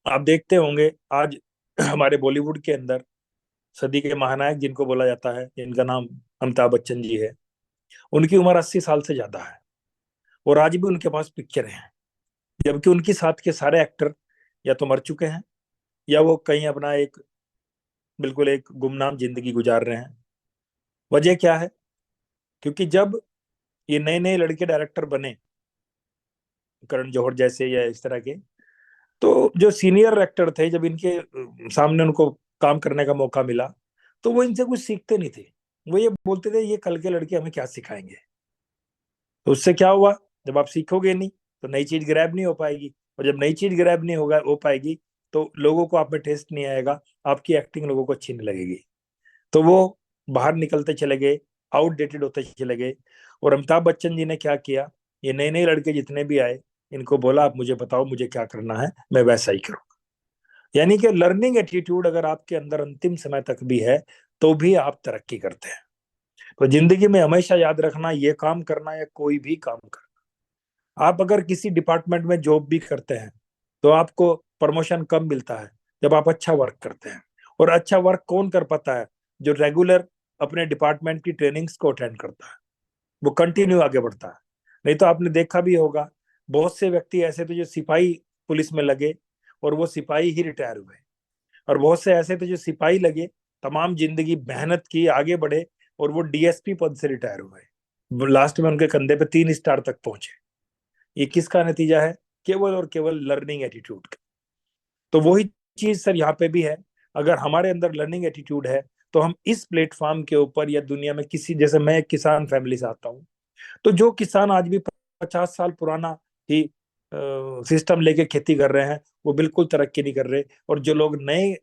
आप देखते होंगे आज हमारे बॉलीवुड के अंदर सदी के महानायक जिनको बोला जाता है, जिनका नाम अमिताभ बच्चन जी है, उनकी उम्र 80 साल से ज्यादा है, और आज भी उनके पास पिक्चरें हैं, जबकि उनके साथ के सारे एक्टर या तो मर चुके हैं या वो कहीं अपना एक बिल्कुल एक गुमनाम जिंदगी गुजार रहे हैं। वजह क्या है? क्योंकि जब ये नए नए लड़के डायरेक्टर बने, करण जौहर जैसे या इस तरह के, तो जो सीनियर एक्टर थे, जब इनके सामने उनको काम करने का मौका मिला तो वो इनसे कुछ सीखते नहीं थे। वो ये बोलते थे ये कल के लड़के हमें क्या सिखाएंगे। तो उससे क्या हुआ? जब आप सीखोगे नहीं तो नई चीज ग्रैब नहीं हो पाएगी, और जब नई चीज ग्रैब नहीं हो पाएगी तो लोगों को आप में टेस्ट नहीं आएगा, आपकी एक्टिंग लोगों को अच्छी नहीं लगेगी। तो वो बाहर निकलते चले गए, आउटडेटेड होते चले गए। और अमिताभ बच्चन जी ने क्या किया, ये नए नए लड़के जितने भी आए, इनको बोला आप मुझे बताओ मुझे क्या करना है, मैं वैसा ही करूंगा। यानी कि लर्निंग एटीट्यूड अगर आपके अंदर अंतिम समय तक भी है तो भी आप तरक्की करते हैं। तो जिंदगी में हमेशा याद रखना, ये काम करना या कोई भी काम करना, आप अगर किसी डिपार्टमेंट में जॉब भी करते हैं तो आपको प्रमोशन कब मिलता है? जब आप अच्छा वर्क करते हैं। और अच्छा वर्क कौन कर पाता है? जो रेगुलर अपने डिपार्टमेंट की ट्रेनिंग्स को अटेंड करता है, वो कंटिन्यू आगे बढ़ता है। नहीं तो आपने देखा भी होगा, बहुत से व्यक्ति ऐसे थे जो सिपाही पुलिस में लगे और वो सिपाही ही रिटायर हुए, और बहुत से ऐसे थे जो सिपाही लगे, तमाम जिंदगी मेहनत की, आगे बढ़े, और वो डीएसपी पद से रिटायर हुए, लास्ट में उनके कंधे पे 3 स्टार तक पहुंचे। ये किसका नतीजा है? केवल और केवल लर्निंग एटीट्यूड का। तो वही चीज सर यहाँ पे भी है। अगर हमारे अंदर लर्निंग एटीट्यूड है तो हम इस प्लेटफॉर्म के ऊपर या दुनिया में किसी, जैसे मैं एक किसान फैमिली से आता हूँ, तो जो किसान आज भी 50 साल पुराना ही सिस्टम लेके खेती कर रहे हैं वो बिल्कुल तरक्की नहीं कर रहे, और जो लोग नए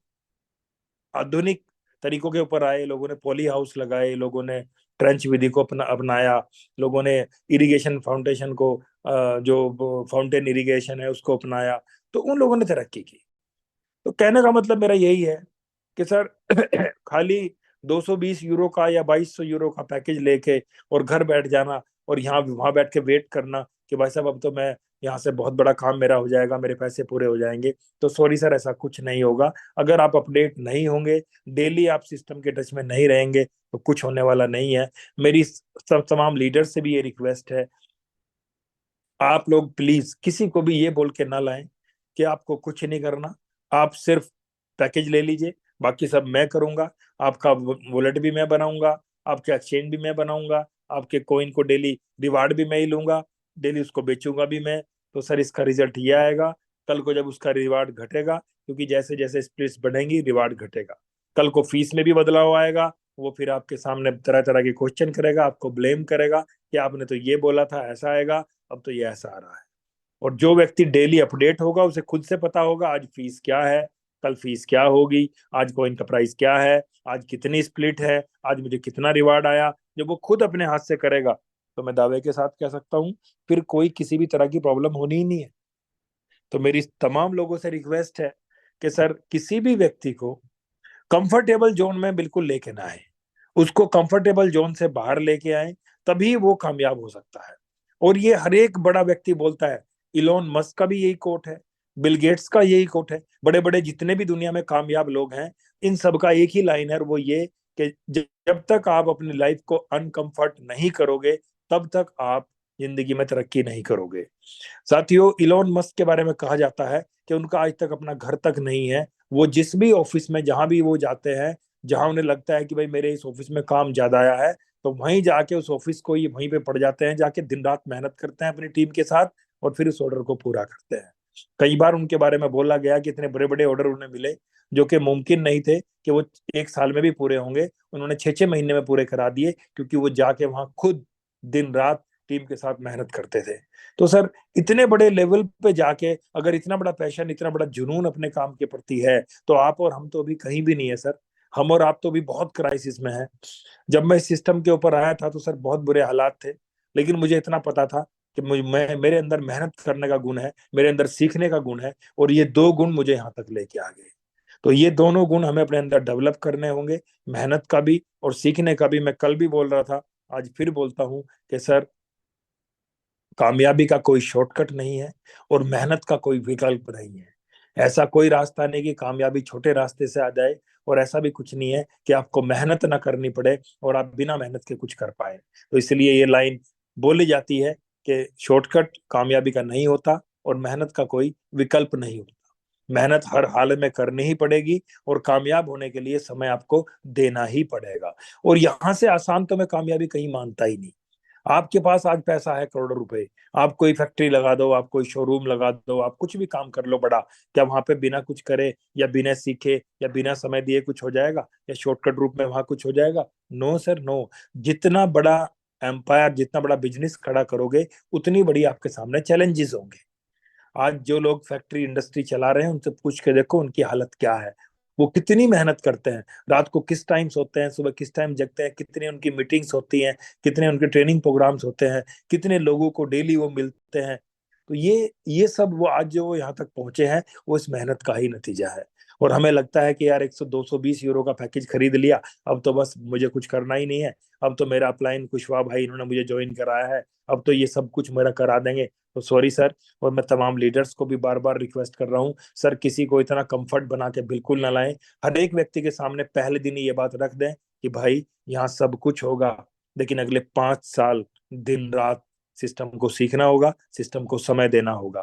आधुनिक तरीकों के ऊपर आए, लोगों ने पॉली हाउस लगाए, लोगों ने ट्रेंच विधि को अपनाया, लोगों ने इरिगेशन फाउंडेशन को जो फाउंटेन इरिगेशन है उसको अपनाया, तो उन लोगों ने तरक्की की। तो कहने का मतलब मेरा यही है कि सर खाली 220 यूरो का या 2200 यूरो का पैकेज लेके और घर बैठ जाना और यहाँ वहां बैठ के वेट करना कि भाई साहब अब तो मैं यहाँ से बहुत बड़ा काम मेरा हो जाएगा, मेरे पैसे पूरे हो जाएंगे, तो सॉरी सर, ऐसा कुछ नहीं होगा। अगर आप अपडेट नहीं होंगे, डेली आप सिस्टम के टच में नहीं रहेंगे, तो कुछ होने वाला नहीं है। मेरी सब तमाम लीडर से भी ये रिक्वेस्ट है, आप लोग प्लीज किसी को भी ये बोल के ना लाएं कि आपको कुछ नहीं करना, आप सिर्फ पैकेज ले लीजिए, बाकी सब मैं करूंगा, आपका वॉलेट भी मैं बनाऊंगा, आपके एक्सचेंज भी मैं बनाऊंगा, आपके कॉइन को डेली रिवार्ड भी मैं ही लूंगा, डेली उसको बेचूंगा भी मैं। तो सर इसका रिजल्ट ये आएगा, कल को जब उसका रिवार्ड घटेगा, क्योंकि जैसे जैसे स्प्लिट्स बढ़ेंगी रिवार्ड घटेगा, कल को फीस में भी बदलाव आएगा, वो फिर आपके सामने तरह तरह के क्वेश्चन करेगा, आपको ब्लेम करेगा कि आपने तो ये बोला था ऐसा आएगा, अब तो ये ऐसा आ रहा है। और जो व्यक्ति डेली अपडेट होगा उसे खुद से पता होगा आज फीस क्या है, कल फीस क्या होगी, आज कॉइन का प्राइस क्या है, आज कितनी स्प्लिट है, आज मुझे कितना रिवार्ड आया। जब वो खुद अपने हाथ से करेगा तो मैं दावे के साथ कह सकता हूँ फिर कोई किसी भी तरह की प्रॉब्लम होनी ही नहीं है। तो मेरी तमाम लोगों से रिक्वेस्ट है कि सर किसी भी व्यक्ति को कंफर्टेबल जोन में बिल्कुल लेके ना आए, उसको कंफर्टेबल जोन से बाहर लेके आए, तभी वो कामयाब हो सकता है। और ये हर एक बड़ा व्यक्ति बोलता है, इलोन मस्क का भी यही कोट है, बिल गेट्स का यही कोट है, बड़े बड़े जितने भी दुनिया में कामयाब लोग हैं इन सब का एक ही लाइन है, वो ये कि जब तक आप अपनी लाइफ को अनकंफर्ट नहीं करोगे तब तक आप जिंदगी में तरक्की नहीं करोगे। साथियों, इलोन मस्क के बारे में कहा जाता है कि उनका आज तक अपना घर तक नहीं है। वो जिस भी ऑफिस में जहां भी वो जाते हैं, जहां उन्हें लगता है कि भाई मेरे इस ऑफिस में काम ज्यादा आया है, तो वहीं जाके उस ऑफिस को ही वहीं पे पड़ जाते हैं, जाके दिन रात मेहनत करते हैं अपनी टीम के साथ और फिर उस ऑर्डर को पूरा करते हैं। कई बार उनके बारे में बोला गया कि इतने बड़े बड़े ऑर्डर उन्हें मिले जो कि मुमकिन नहीं थे कि वो एक साल में भी पूरे होंगे, उन्होंने 6-6 महीने में पूरे करा दिए, क्योंकि वो जाके वहां खुद दिन रात टीम के साथ मेहनत करते थे। तो सर इतने बड़े लेवल पे जाके अगर इतना बड़ा पैशन, इतना बड़ा जुनून अपने काम के प्रति है, तो आप और हम तो अभी कहीं भी नहीं है सर। हम और आप तो भी बहुत क्राइसिस में है। जब मैं इस सिस्टम के ऊपर आया था तो सर बहुत बुरे हालात थे, लेकिन मुझे इतना पता था कि मेरे अंदर मेहनत करने का गुण है, मेरे अंदर सीखने का गुण है, और ये दो गुण मुझे यहाँ तक लेके आ गए। तो ये दोनों गुण हमें अपने अंदर डेवलप करने होंगे, मेहनत का भी और सीखने का भी। मैं कल भी बोल रहा था, आज फिर बोलता हूँ कि सर कामयाबी का कोई शॉर्टकट नहीं है और मेहनत का कोई विकल्प नहीं है। ऐसा कोई रास्ता नहीं कि कामयाबी छोटे रास्ते से आ जाए, और ऐसा भी कुछ नहीं है कि आपको मेहनत ना करनी पड़े और आप बिना मेहनत के कुछ कर पाए। तो इसलिए ये लाइन बोली जाती है कि शॉर्टकट कामयाबी का नहीं होता और मेहनत का कोई विकल्प नहीं होता। मेहनत हर हाल में करनी ही पड़ेगी और कामयाब होने के लिए समय आपको देना ही पड़ेगा। और यहाँ से आसान तो मैं कामयाबी कहीं मानता ही नहीं। आपके पास आज पैसा है करोड़ों रुपए, आप कोई फैक्ट्री लगा दो, आप कोई शोरूम लगा दो, आप कुछ भी काम कर लो बड़ा, क्या वहां पे बिना कुछ करे या बिना सीखे या बिना समय दिए कुछ हो जाएगा, या शॉर्टकट रूप में वहां कुछ हो जाएगा? No sir, no. जितना बड़ा एम्पायर, जितना बड़ा बिजनेस खड़ा करोगे, उतनी बड़ी आपके सामने चैलेंजेस होंगे। आज जो लोग फैक्ट्री इंडस्ट्री चला रहे हैं उनसे पूछ के देखो उनकी हालत क्या है, वो कितनी मेहनत करते हैं, रात को किस टाइम सोते हैं, सुबह किस टाइम जगते हैं, कितनी उनकी मीटिंग्स होती हैं, कितने उनके ट्रेनिंग प्रोग्राम्स होते हैं, कितने लोगों को डेली वो मिलते हैं। तो ये सब वो आज जो यहाँ तक पहुंचे हैं वो इस मेहनत का ही नतीजा है। और हमें लगता है कि यार 100-220 यूरो का पैकेज खरीद लिया, अब तो बस मुझे कुछ करना ही नहीं है, अब तो मेरा अपलाइन कुशवाहा भाई इन्होंने मुझे ज्वाइन कराया है, अब तो ये सब कुछ मेरा करा देंगे। तो सॉरी सर, और मैं तमाम लीडर्स को भी बार बार रिक्वेस्ट कर रहा हूँ, सर किसी को इतना कंफर्ट बना के बिल्कुल ना लाएं। हर एक व्यक्ति के सामने पहले दिन ही ये बात रख दें कि भाई यहाँ सब कुछ होगा, लेकिन अगले 5 साल दिन रात सिस्टम को सीखना होगा, सिस्टम को समय देना होगा,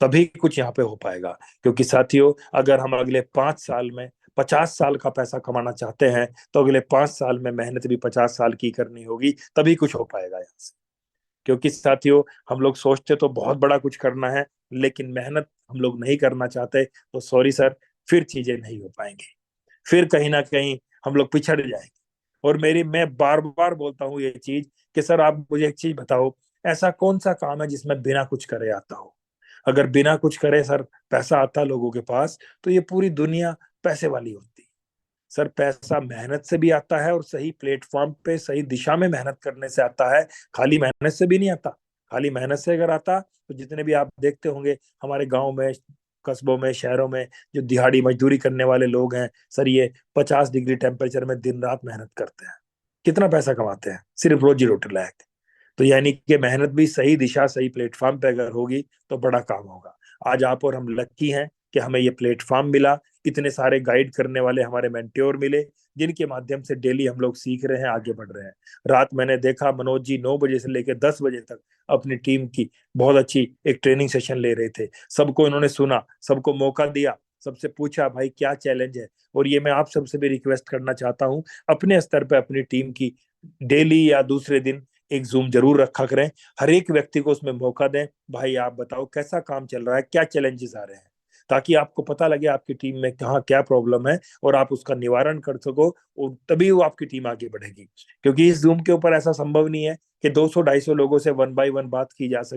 तभी कुछ यहाँ पे हो पाएगा। क्योंकि साथियों, अगर हम अगले 5 साल में 50 साल का पैसा कमाना चाहते हैं, तो अगले 5 साल में मेहनत भी 50 साल की करनी होगी, तभी कुछ हो पाएगा यहाँ से। क्योंकि साथियों, हम लोग सोचते तो बहुत बड़ा कुछ करना है, लेकिन मेहनत हम लोग नहीं करना चाहते, तो सॉरी सर, फिर चीजें नहीं हो पाएंगी, फिर कहीं ना कहीं हम लोग पिछड़ जाएंगे। और मैं बार बार बोलता हूँ ये चीज कि सर आप मुझे एक चीज बताओ, ऐसा कौन सा काम है जिसमें बिना कुछ करे आता हो? अगर बिना कुछ करे सर पैसा आता लोगों के पास, तो ये पूरी दुनिया पैसे वाली होती। सर पैसा मेहनत से भी आता है और सही प्लेटफॉर्म पे सही दिशा में मेहनत करने से आता है, खाली मेहनत से भी नहीं आता। खाली मेहनत से अगर आता तो जितने भी आप देखते होंगे हमारे गांव में, कस्बों में, शहरों में जो दिहाड़ी मजदूरी करने वाले लोग हैं सर, ये 50 डिग्री टेम्परेचर में दिन रात मेहनत करते हैं, कितना पैसा कमाते हैं सिर्फ रोजी रोटी लायक। तो यानी कि मेहनत भी सही दिशा सही प्लेटफॉर्म पे अगर होगी तो बड़ा काम होगा। आज आप और हम लकी हैं कि हमें ये प्लेटफॉर्म मिला, इतने सारे गाइड करने वाले हमारे मेंटोर मिले, जिनके माध्यम से डेली हम लोग सीख रहे हैं, आगे बढ़ रहे हैं। रात मैंने देखा मनोज जी 9 बजे से लेकर 10 बजे तक अपनी टीम की बहुत अच्छी एक ट्रेनिंग सेशन ले रहे थे। सबको इन्होंने सुना, सबको मौका दिया, सबसे पूछा भाई क्या चैलेंज है। और ये मैं आप सबसे भी रिक्वेस्ट करना चाहता हूँ, अपने स्तर पे अपनी टीम की डेली या दूसरे दिन एक जूम जरूर रखा करें, हर एक व्यक्ति को उसमें मौका दें, भाई आप बताओ कैसा काम चल रहा है, क्या चैलेंजेस आ रहे हैं, ताकि आपको पता लगे आपकी टीम में कहाँ क्या प्रॉब्लम है और आप उसका निवारण कर सको, और तभी वो आपकी टीम आगे बढ़ेगी। क्योंकि इस जूम के ऊपर ऐसा संभव नहीं है कि 200-250 लोगों से 1 बाय 1 बात की जा सके।